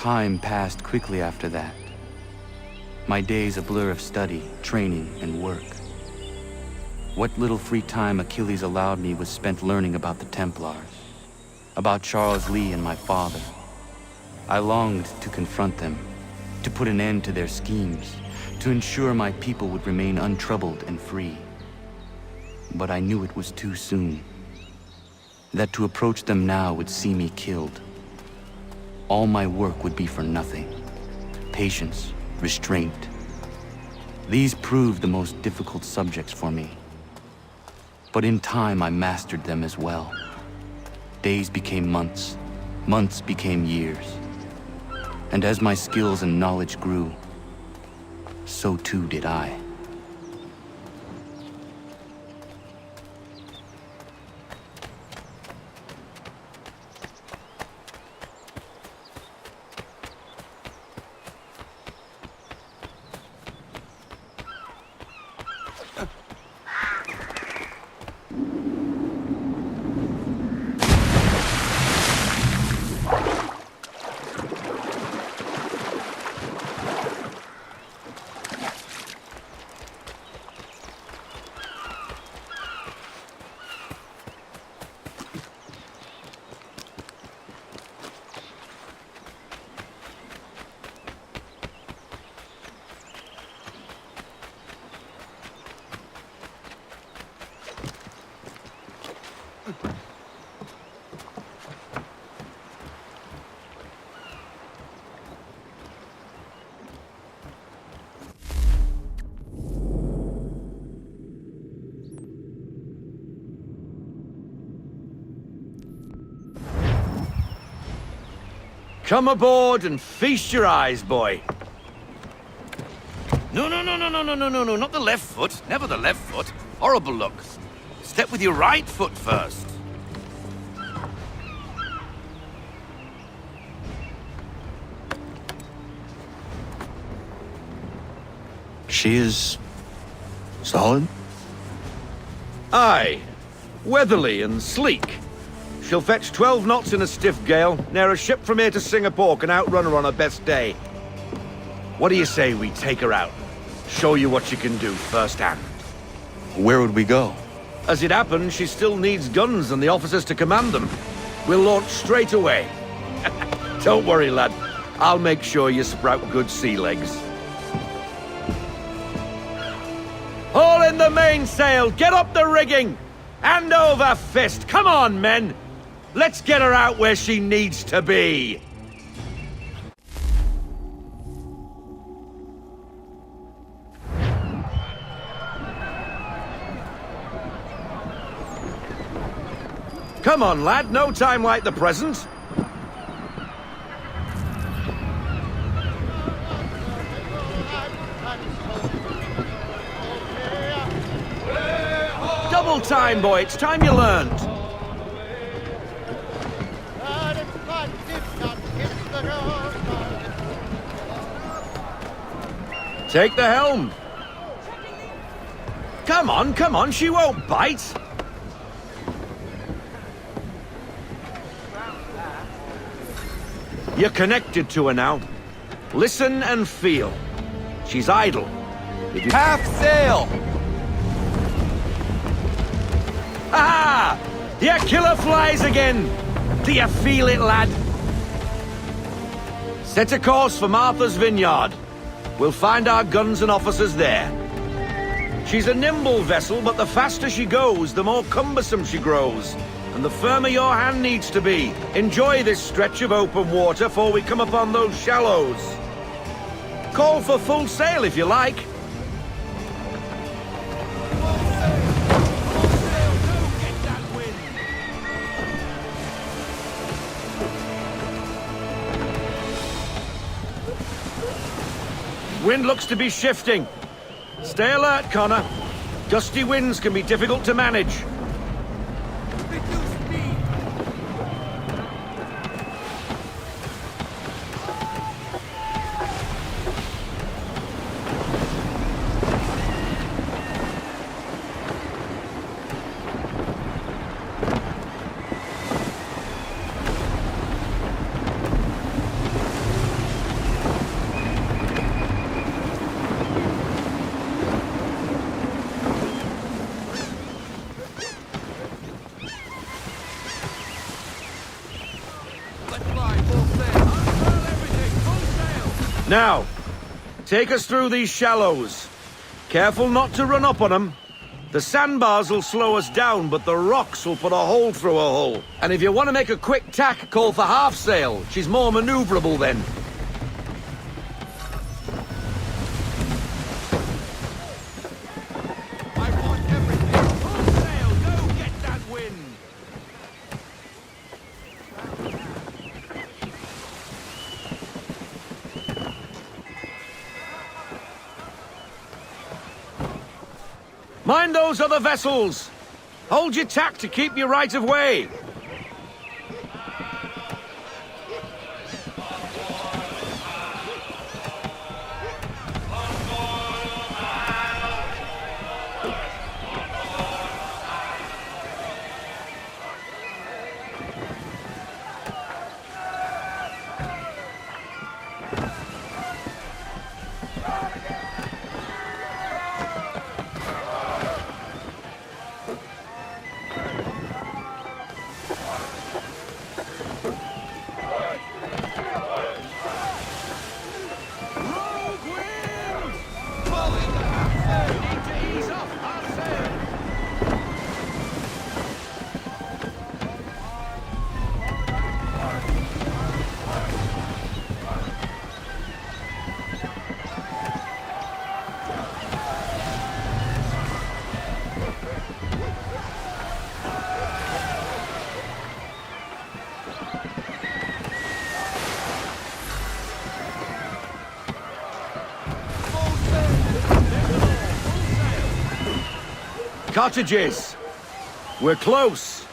Time passed quickly after that. My days a blur of study, training, and work. What little free time Achilles allowed me was spent learning about the Templars, about Charles Lee and my father. I longed to confront them, to put an end to their schemes, to ensure my people would remain untroubled and free. But I knew it was too soon, that to approach them now would see me killed. All my work would be for nothing. Patience, restraint. These proved the most difficult subjects for me. But in time, I mastered them as well. Days became months, months became years. And as my skills and knowledge grew, so too did I. Come aboard and feast your eyes, boy. No, not the left foot. Never the left foot. Horrible look. Step with your right foot first. She is solid? Aye. Weatherly and sleek. She'll fetch 12 knots in a stiff gale, near a ship from here to Singapore can outrun her on her best day. What do you say we take her out? Show you what she can do firsthand. Where would we go? As it happens, she still needs guns and the officers to command them. We'll launch straight away. Don't worry, lad. I'll make sure you sprout good sea legs. Haul in the mainsail! Get up the rigging! Hand over fist! Come on, men! Let's get her out where she needs to be! Come on, lad, no time like the present. Double time, boy, it's time you learned. Take the helm. Come on, she won't bite. You're connected to her now. Listen and feel. She's idle. If you... Half sail! Ah! Your killer flies again! Do you feel it, lad? Set a course for Martha's Vineyard. We'll find our guns and officers there. She's a nimble vessel, but the faster she goes, the more cumbersome she grows. And the firmer your hand needs to be. Enjoy this stretch of open water before we come upon those shallows. Call for full sail if you like. Wind looks to be shifting. Stay alert, Connor. Gusty winds can be difficult to manage. Now, take us through these shallows. Careful not to run up on them. The sandbars will slow us down, but the rocks will put a hole through her hull. And if you want to make a quick tack, call for half sail. She's more maneuverable then. Mind those other vessels! Hold your tack to keep your right of way! Cottages! We're close!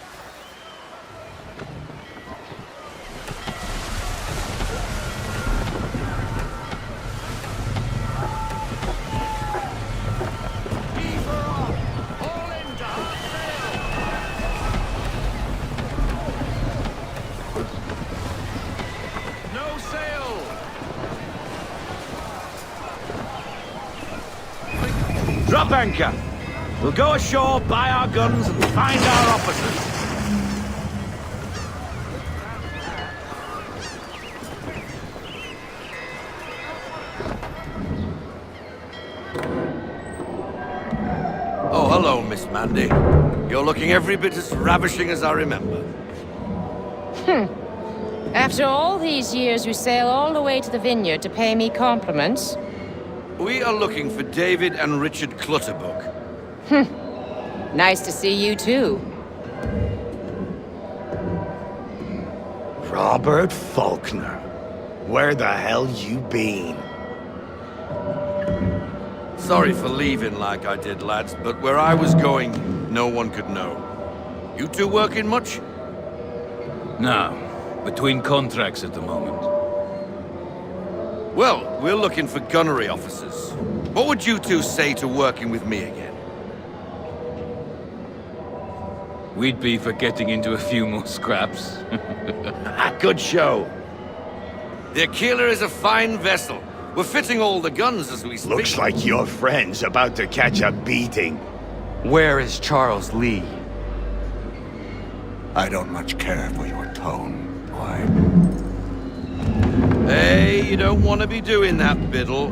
No sail! Drop anchor! We'll go ashore, buy our guns, and find our officers. Oh, hello, Miss Mandy. You're looking every bit as ravishing as I remember. After all these years, you sail all the way to the vineyard to pay me compliments? We are looking for David and Richard Clutterbuck. Nice to see you, too. Robert Faulkner. Where the hell you been? Sorry for leaving like I did, lads, but where I was going, no one could know. You two working much? No. Between contracts at the moment. Well, we're looking for gunnery officers. What would you two say to working with me again? We'd be for getting into a few more scraps. Good show. The Aquila is a fine vessel. We're fitting all the guns as we speak. Looks like your friend's about to catch a beating. Where is Charles Lee? I don't much care for your tone, boy. Hey, you don't want to be doing that, Biddle.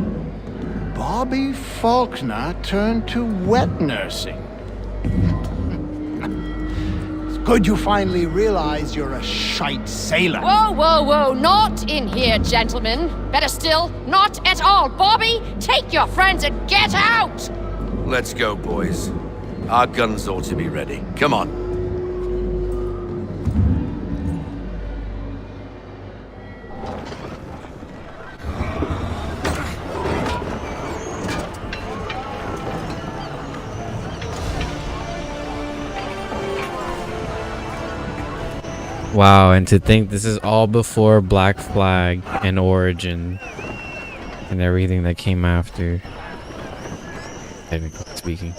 Bobby Faulkner turned to wet nursing. It's good you finally realize you're a shite sailor. Whoa, whoa, whoa, not in here, gentlemen. Better still, not at all. Bobby, take your friends and get out! Let's go, boys. Our guns ought to be ready. Come on. Wow, and to think this is all before Black Flag and Origin and everything that came after, technically speaking.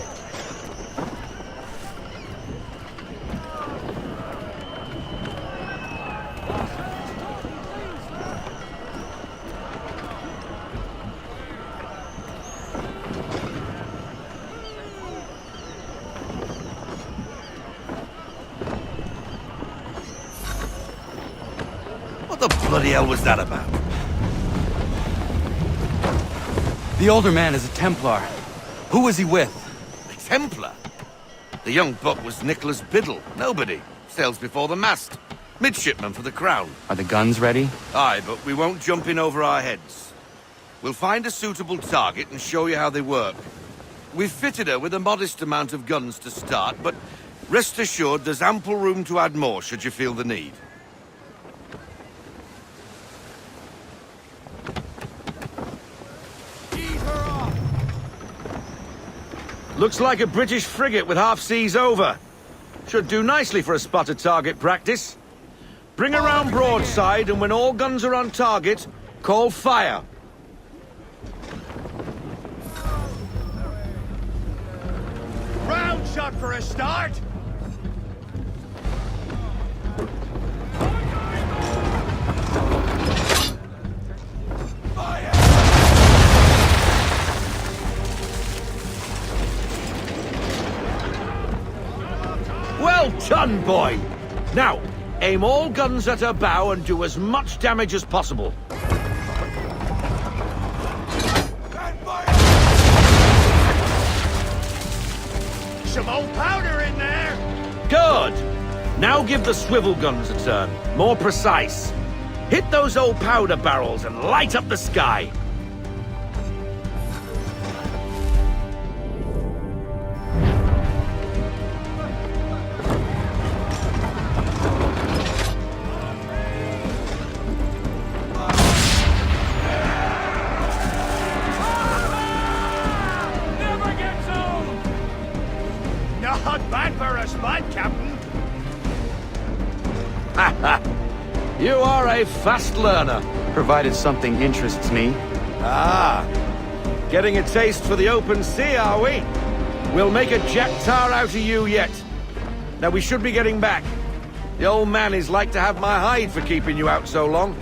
What the bloody hell was that about? The older man is a Templar. Who was he with? A Templar? The young buck was Nicholas Biddle. Nobody. Sails before the mast. Midshipman for the Crown. Are the guns ready? Aye, but we won't jump in over our heads. We'll find a suitable target and show you how they work. We've fitted her with a modest amount of guns to start, but rest assured there's ample room to add more should you feel the need. Looks like a British frigate with half seas over. Should do nicely for a spotted target practice. Bring her round broadside, and when all guns are on target, call fire. Round shot for a start! Well done, boy! Now, aim all guns at her bow and do as much damage as possible. Some old powder in there! Good! Now give the swivel guns a turn. More precise. Hit those old powder barrels and light up the sky. Not bad for a spot, Captain. You are a fast learner. Provided something interests me. Ah, getting a taste for the open sea, are we? We'll make a jack tar out of you yet. Now we should be getting back. The old man is like to have my hide for keeping you out so long.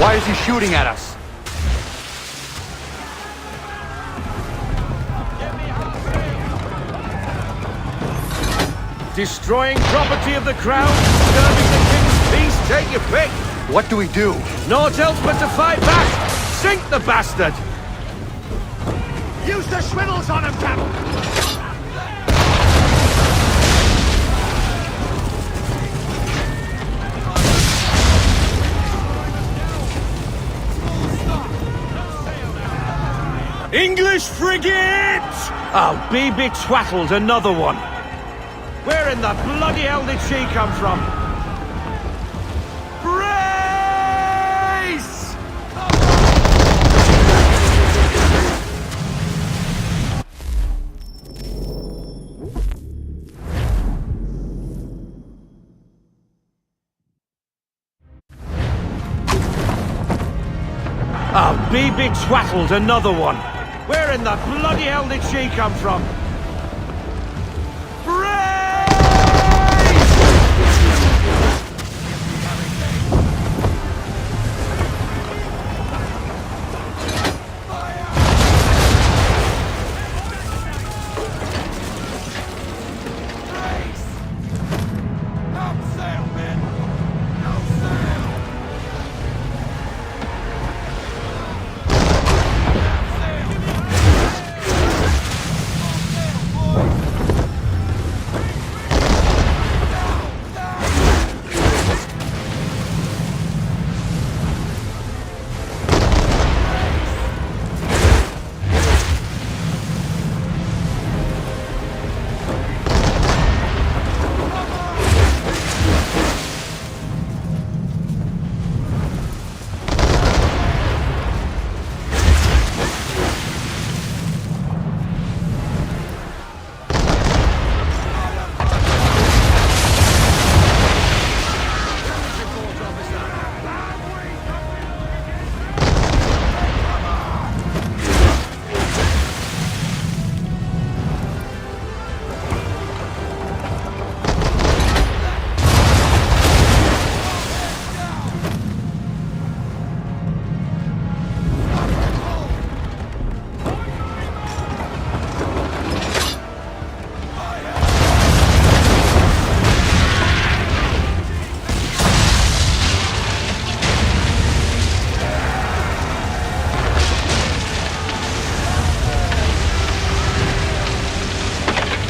Why is he shooting at us? Destroying property of the Crown, disturbing the King's peace, take your pick. What do we do? Naught else but to fight back. Sink the bastard! Use the swivels on him, Cap! English frigate! Oh, be twaddled, another one. Where in the bloody hell did she come from? Brace! Oh, be twaddled, another one. Where in the bloody hell did she come from?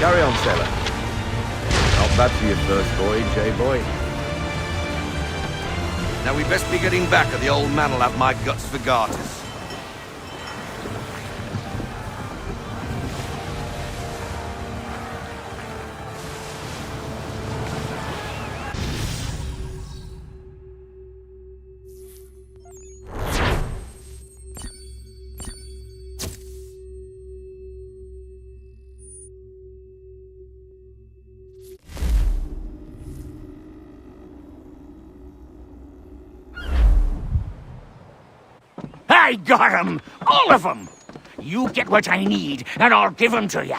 Carry on, sailor. Not bad for your first voyage, eh, boy? Now we best be getting back, or the old man'll have my guts for garters. I got 'em! All of 'em! You get what I need, and I'll give 'em to you.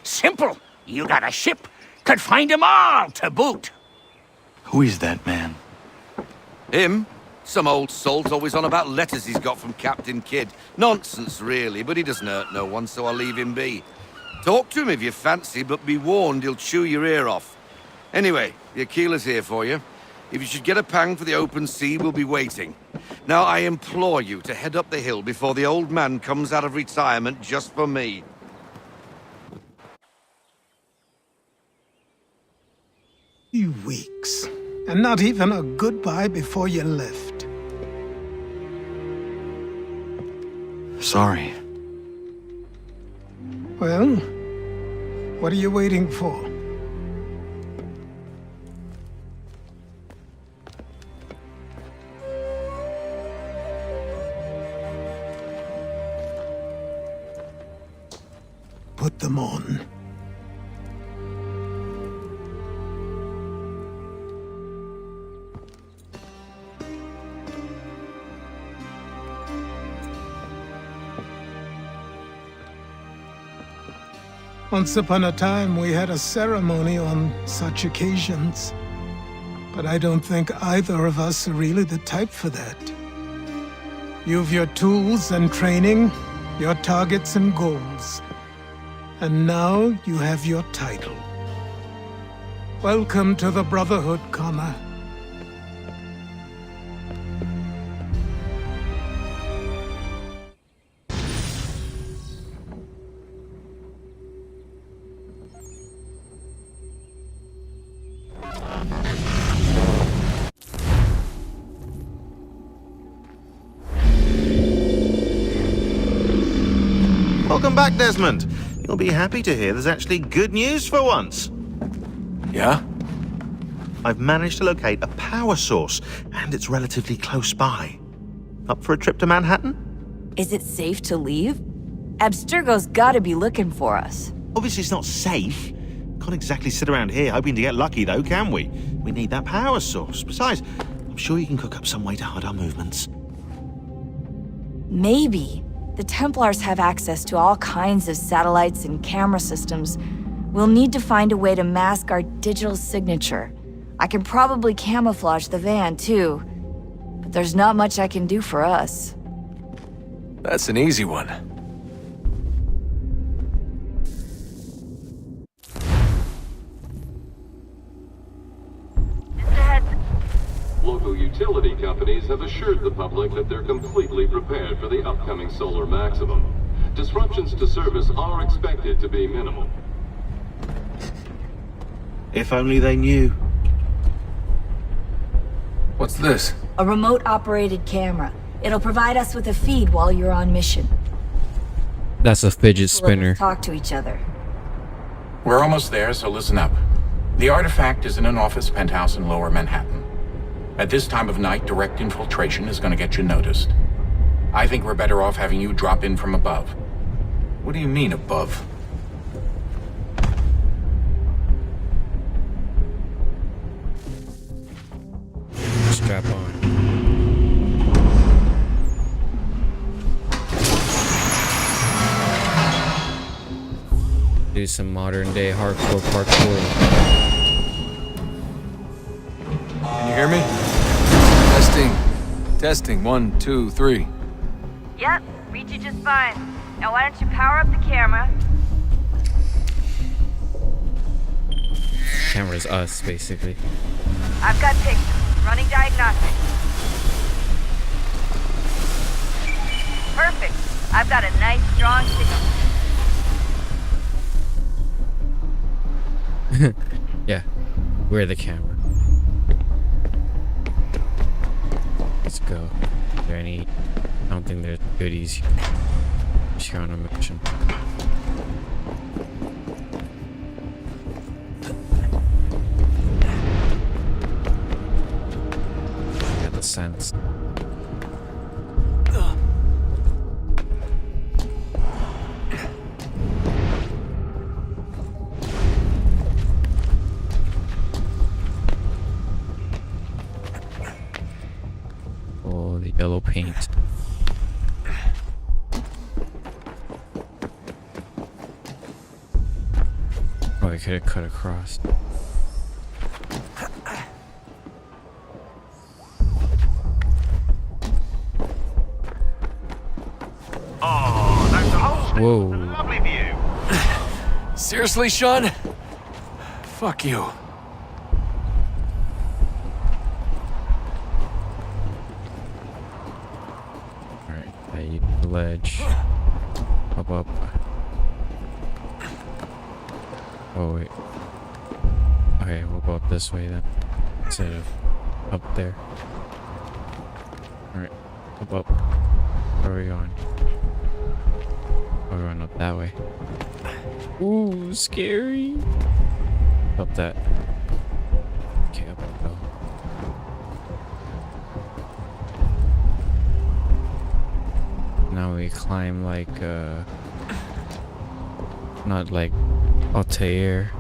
Simple. You got a ship, could find 'em all to boot. Who is that man? Him? Some old salt always on about letters he's got from Captain Kidd. Nonsense, really, but he doesn't hurt no one, so I'll leave him be. Talk to him if you fancy, but be warned he'll chew your ear off. Anyway, the Aquila's here for you. If you should get a pang for the open sea, we'll be waiting. Now, I implore you to head up the hill before the old man comes out of retirement just for me. Few weeks, and not even a goodbye before you left. Sorry. Well, what are you waiting for? Put them on. Once upon a time, we had a ceremony on such occasions. But I don't think either of us are really the type for that. You've your tools and training, your targets and goals. And now you have your title. Welcome to the Brotherhood, Connor. Welcome back, Desmond. You'll be happy to hear there's actually good news for once. Yeah? I've managed to locate a power source, and it's relatively close by. Up for a trip to Manhattan? Is it safe to leave? Abstergo's gotta be looking for us. Obviously it's not safe. Can't exactly sit around here hoping to get lucky, though, can we? We need that power source. Besides, I'm sure you can cook up some way to hide our movements. Maybe. The Templars have access to all kinds of satellites and camera systems. We'll need to find a way to mask our digital signature. I can probably camouflage the van, too. But there's not much I can do for us. That's an easy one. Local utility companies have assured the public that they're completely prepared for the upcoming solar maximum. Disruptions to service are expected to be minimal. If only they knew. What's this? A remote-operated camera. It'll provide us with a feed while you're on mission. That's a fidget Let us spinner. talk to each other. We're almost there, so listen up. The artifact is in an office penthouse in Lower Manhattan. At this time of night, direct infiltration is going to get you noticed. I think we're better off having you drop in from above. What do you mean, above? Strap on. Do some modern day hardcore parkour. Can you hear me? Testing. 1, 2, 3. Yep, read you just fine. Now why don't you power up the camera? Camera's us, basically. I've got pictures. Running diagnostics. Perfect. I've got a nice, strong signal. Yeah, we're the camera. Let's go. Is there any... I don't think there's goodies here on a mission. Got the sense. Oh, the yellow paint. Oh, I could have cut across. Oh, that's a Whoa. lovely view. Seriously, Sean? Fuck you. Alright, I use the ledge. Up. Oh, wait. Okay, we'll go up this way then. Instead of up there. Alright, up. Where are we going? Oh, we're going up that way. Ooh, scary. Up that. Okay, up we go. Now we climb like, not like Altair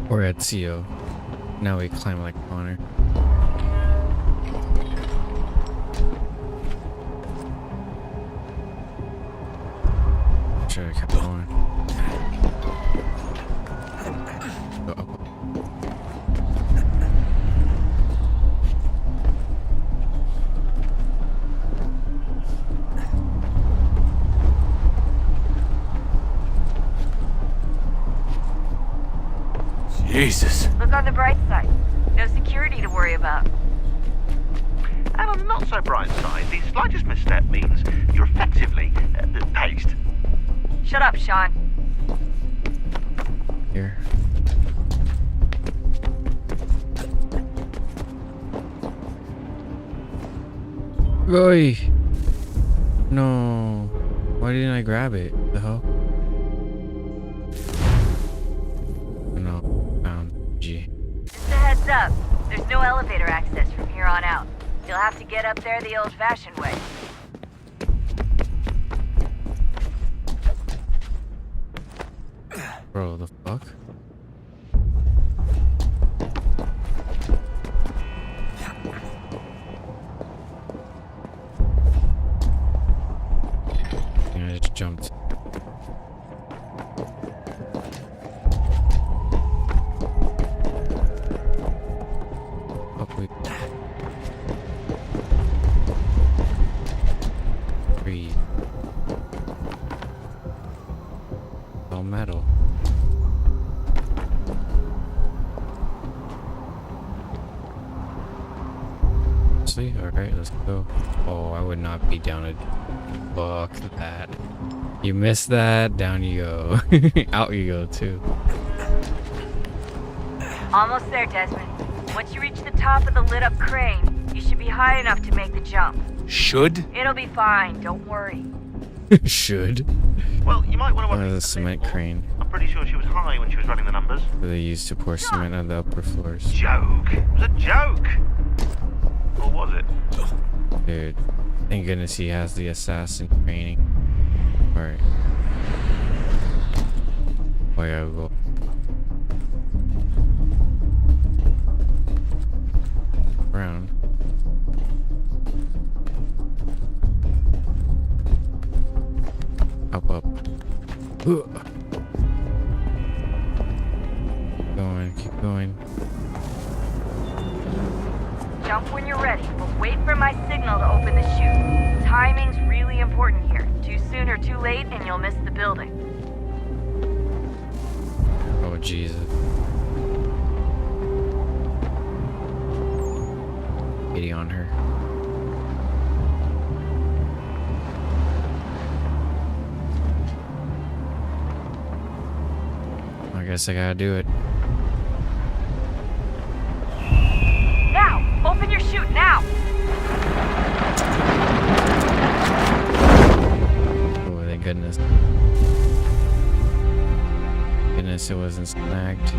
or Ezio. Now we climb like Connor. Should have kept going. Uh-oh. Jesus. Look on the bright side. No security to worry about. And on the not so bright side, the slightest misstep means you're effectively paced. Shut up, Sean. Here. Oi! No. Why didn't I grab it? The hell? No, found G. Just a heads up. There's no elevator access from here on out. You'll have to get up there the old-fashioned way. Bro, the fuck? I just jumped. Oh, wait. Breathe. All metal. See? Alright, let's go. Oh, I would not be down to fuck that. You missed that, down you go. Out you go too. Almost there, Desmond. Once you reach the top of the lit-up crane, you should be high enough to make the jump. Should? It'll be fine, don't worry. Should. Well, you might want to watch The cement crane I'm pretty sure she was high when she was running the numbers. that they used to pour cement on the upper floors. Joke. It was a joke. Or was it? Dude, thank goodness he has the assassin training. Alright. Oh yeah, go. Around. Up, up. Going, keep going. Jump when you're ready, but wait for my signal to open the chute. Timing's really important here. Too soon or too late, and you'll miss the building. Oh, Jesus. Pity on her. I guess I gotta do it. Now! Open your chute, now! Oh, thank goodness. Goodness, it wasn't snagged.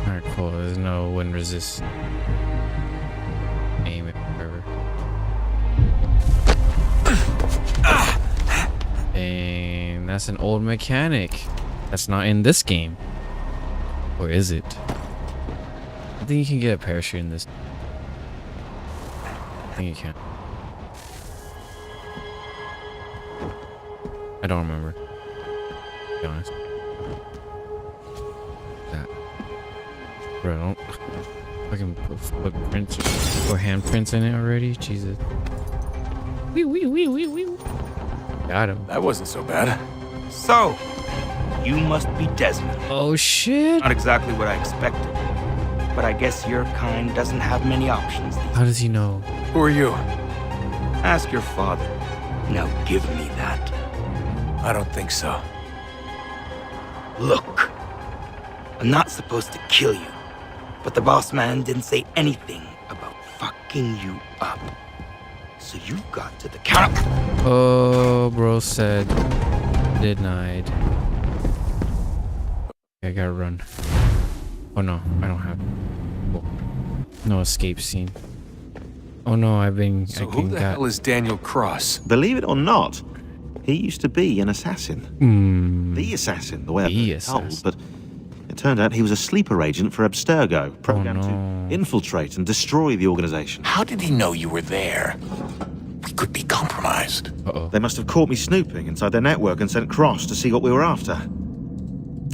Alright, cool. There's no wind resist. Aim it forever. And that's an old mechanic. That's not in this game. Or is it? I think you can get a parachute in this. I think you can. I don't remember. To be honest. That. Bro, don't fucking put footprints or handprints in it already. Jesus. Wee wee wee wee wee. Got him. That wasn't so bad. So, you must be Desmond. Oh shit. Not exactly what I expected. But I guess your kind doesn't have many options. How does he know? Who are you? Ask your father. Now give me that. I don't think so. Look, I'm not supposed to kill you, but the boss man didn't say anything about fucking you up. So you've got to the counter. Oh, bro said denied. I gotta run. Oh no, I don't have. Oh. No escape scene. Oh no, I've been. So who the hell is Daniel Cross? Believe it or not, he used to be an assassin. The assassin, the way I've been told, but it turned out he was a sleeper agent for Abstergo, programmed to infiltrate and destroy the organization. How did he know you were there? We could be compromised. They must have caught me snooping inside their network and sent Cross to see what we were after.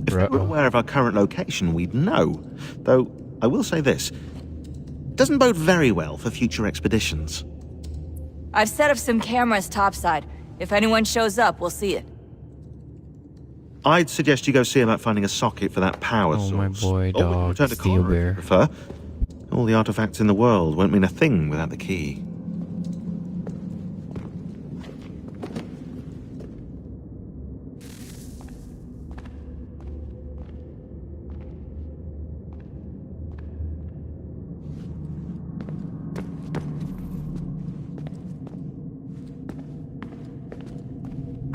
If they were aware of our current location, we'd know. Though, I will say this. Doesn't bode very well for future expeditions. I've set up some cameras topside. If anyone shows up, we'll see it. I'd suggest you go see about finding a socket for that power source. my boy, Or we can dog, return to Steel Connor if Bear. you prefer. All the artifacts in the world won't mean a thing without the key.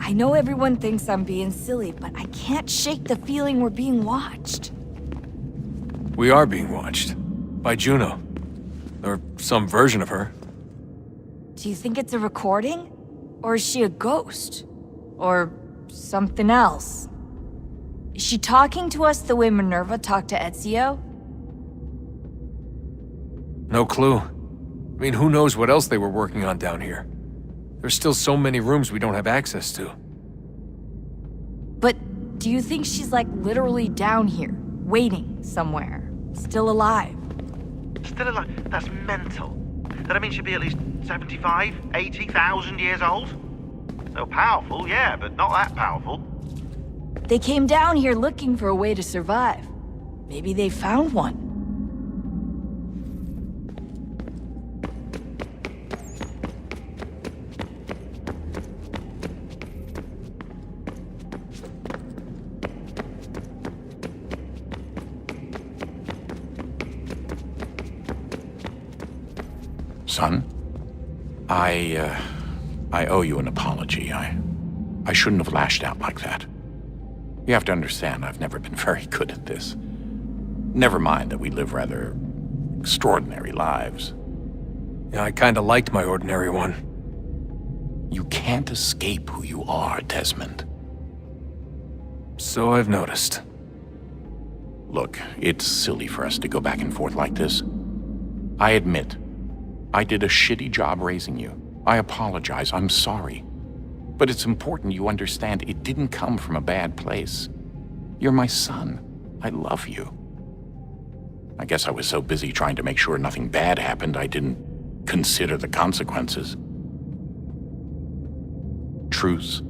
I know everyone thinks I'm being silly, but I can't shake the feeling we're being watched. We are being watched. By Juno. Or some version of her. Do you think it's a recording? Or is she a ghost? Or something else? Is she talking to us the way Minerva talked to Ezio? No clue. I mean, who knows what else they were working on down here? There's still so many rooms we don't have access to. But do you think she's like literally down here, waiting somewhere, still alive? Still alive? That's mental. That means she'd be at least 75, 80,000 years old? So powerful, yeah, but not that powerful. They came down here looking for a way to survive. Maybe they found one. Son, I owe you an apology. I shouldn't have lashed out like that. You have to understand, I've never been very good at this. Never mind that we live rather extraordinary lives. Yeah, I kinda liked my ordinary one. You can't escape who you are, Desmond. So I've noticed. Look, it's silly for us to go back and forth like this. I admit, I did a shitty job raising you. I apologize, I'm sorry. But it's important you understand it didn't come from a bad place. You're my son. I love you. I guess I was so busy trying to make sure nothing bad happened, I didn't consider the consequences. Truce.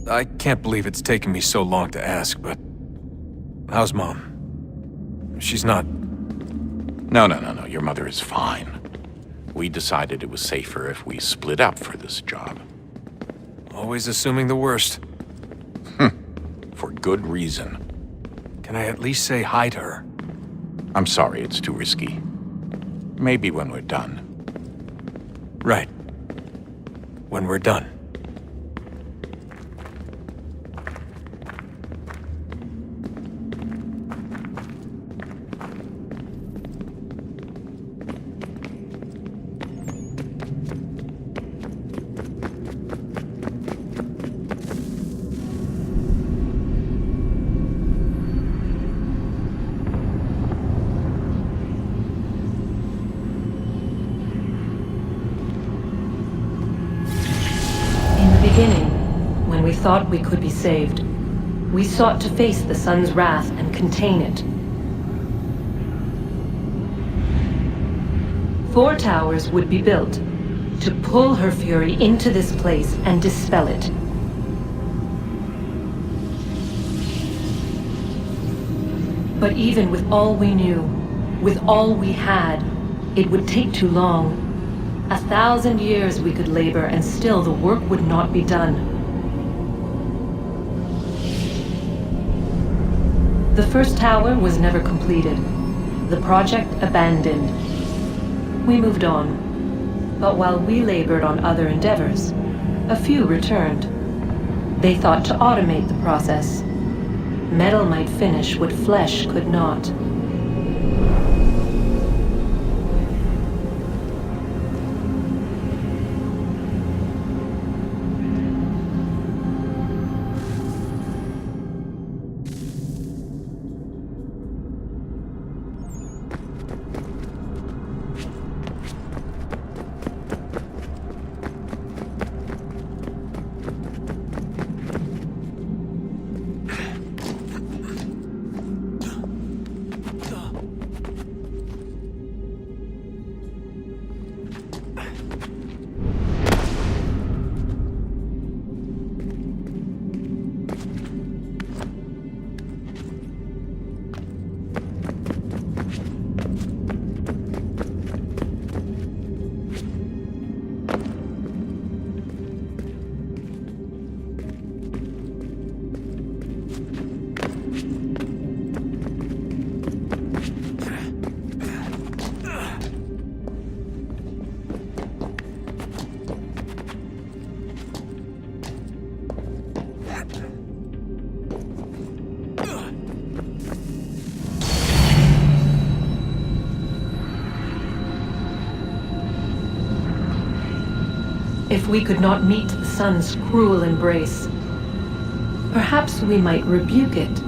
I can't believe it's taken me so long to ask, but... how's Mom? She's not... No. Your mother is fine. We decided it was safer if we split up for this job. Always assuming the worst. For good reason. Can I at least say hi to her? I'm sorry, it's too risky. Maybe when we're done. Right. When we're done. When we thought we could be saved, we sought to face the sun's wrath and contain it. 4 towers would be built to pull her fury into this place and dispel it. But even with all we knew, with all we had, it would take too long. 1,000 years we could labor and still the work would not be done. The first tower was never completed. The project abandoned. We moved on. But while we labored on other endeavors, a few returned. They thought to automate the process. Metal might finish what flesh could not. If we could not meet the sun's cruel embrace, perhaps we might rebuke it.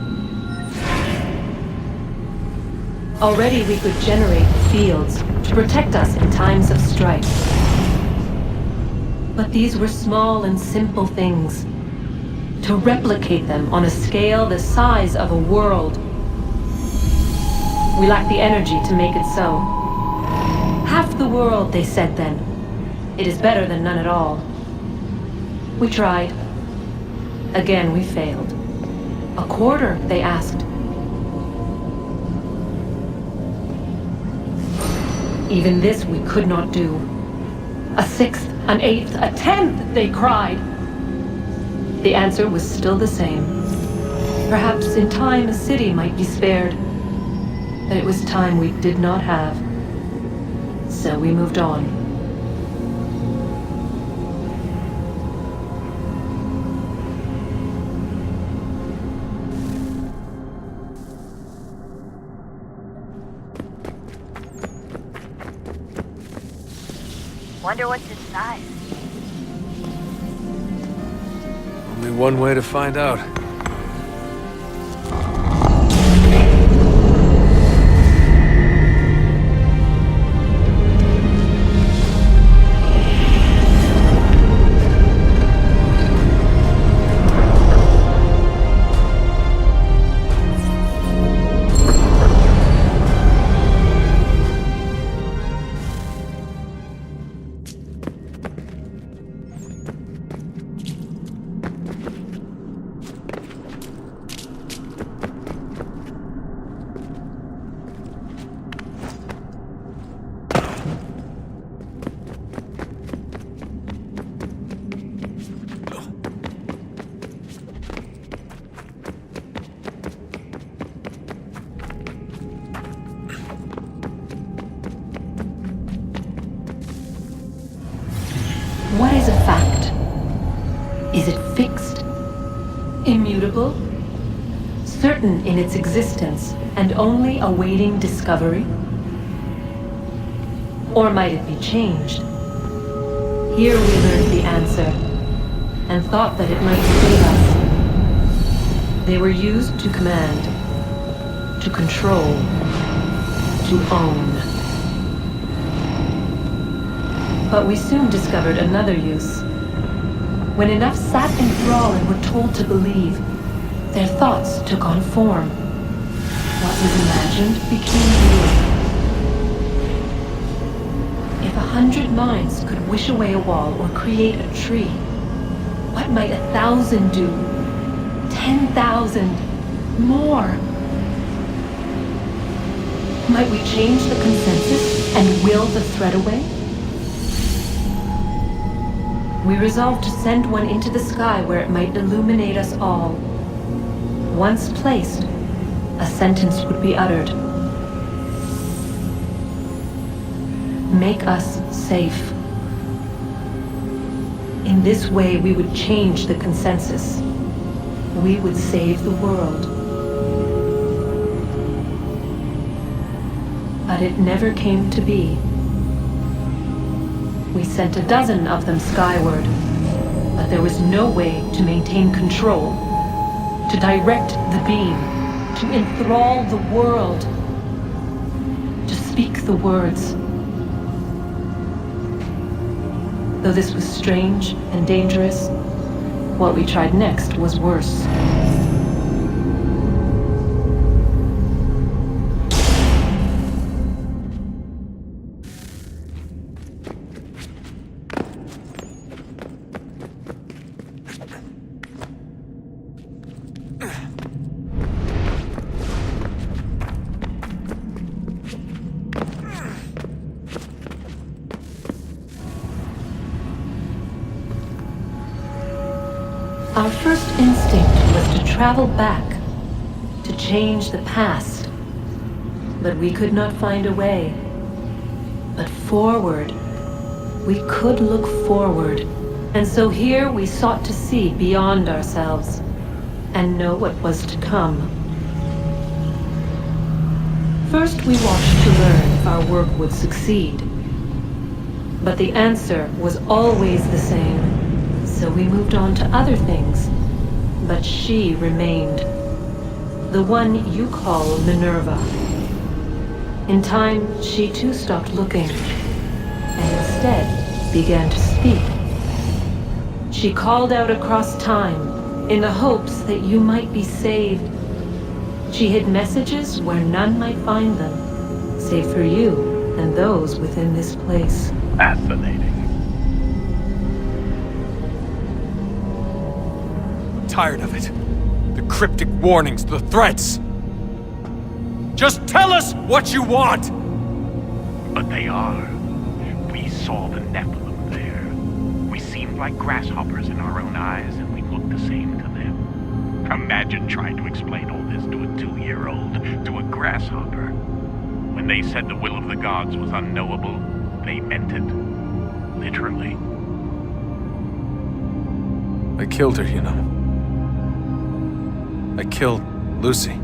Already we could generate fields to protect us in times of strife. But these were small and simple things. To replicate them on a scale the size of a world, we lack the energy to make it so. Half the world, they said then. It is better than none at all. We tried. Again, we failed. A quarter, they asked. Even this we could not do. A sixth, an eighth, a tenth, they cried. The answer was still the same. Perhaps in time a city might be spared. But it was time we did not have. So we moved on. Wonder what's inside. Only one way to find out. What is a fact? Is it fixed? Immutable? Certain in its existence and only awaiting discovery? Or might it be changed? Here we learned the answer, and thought that it might save us. They were used to command, to control, to own. But we soon discovered another use. When enough sat in thrall and were told to believe, their thoughts took on form. What was imagined became real. If 100 minds could wish away a wall or create a tree, what might 1,000 do? 10,000? More? Might we change the consensus and will the thread away? We resolved to send one into the sky where it might illuminate us all. Once placed, a sentence would be uttered. Make us safe. In this way, we would change the consensus. We would save the world. But it never came to be. We sent a dozen of them skyward, but there was no way to maintain control, to direct the beam, to enthrall the world, to speak the words. Though this was strange and dangerous, what we tried next was worse. Our first instinct was to travel back, to change the past. But we could not find a way. But forward, we could look forward. And so here we sought to see beyond ourselves and know what was to come. First we watched to learn if our work would succeed. But the answer was always the same. So we moved on to other things. But she remained. The one you call Minerva. In time, she too stopped looking, and instead began to speak. She called out across time, in the hopes that you might be saved. She hid messages where none might find them, save for you and those within this place. Fascinating. I'm tired of it. The cryptic warnings, the threats. Just tell us what you want! But they are. We saw the Nephilim there. We seemed like grasshoppers in our own eyes, and we looked the same to them. Imagine trying to explain all this to a 2-year-old, to a grasshopper. When they said the will of the gods was unknowable, they meant it. Literally. I killed her, you know. I killed Lucy.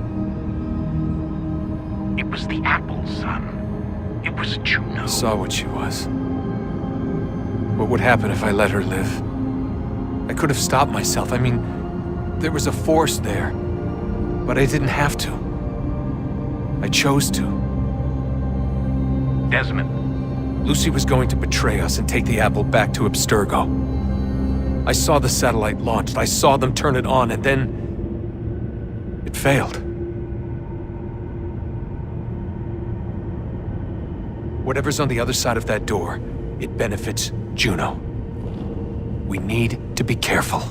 It was the apple, son. It was Juno. I saw what she was. What would happen if I let her live? I could have stopped myself. I mean, there was a force there. But I didn't have to. I chose to. Desmond. Lucy was going to betray us and take the apple back to Abstergo. I saw the satellite launched. I saw them turn it on, and then it failed. Whatever's on the other side of that door, it benefits Juno. We need to be careful.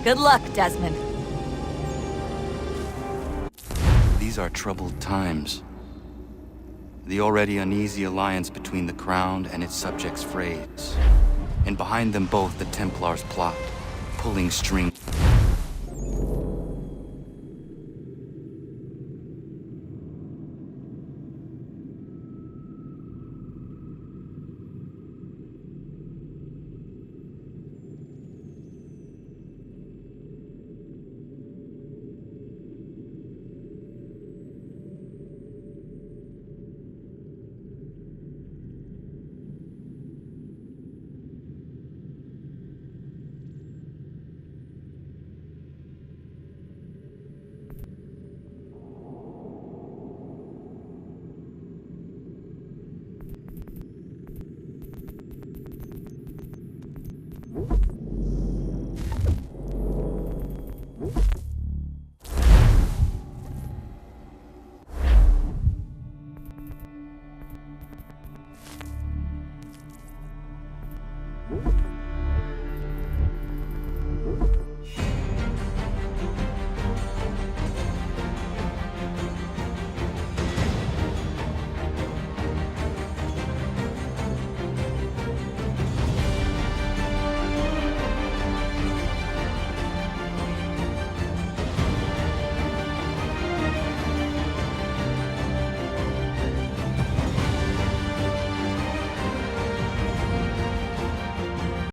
Good luck, Desmond. These are troubled times. The already uneasy alliance between the Crown and its subjects frays. And behind them both the Templars plot, pulling strings.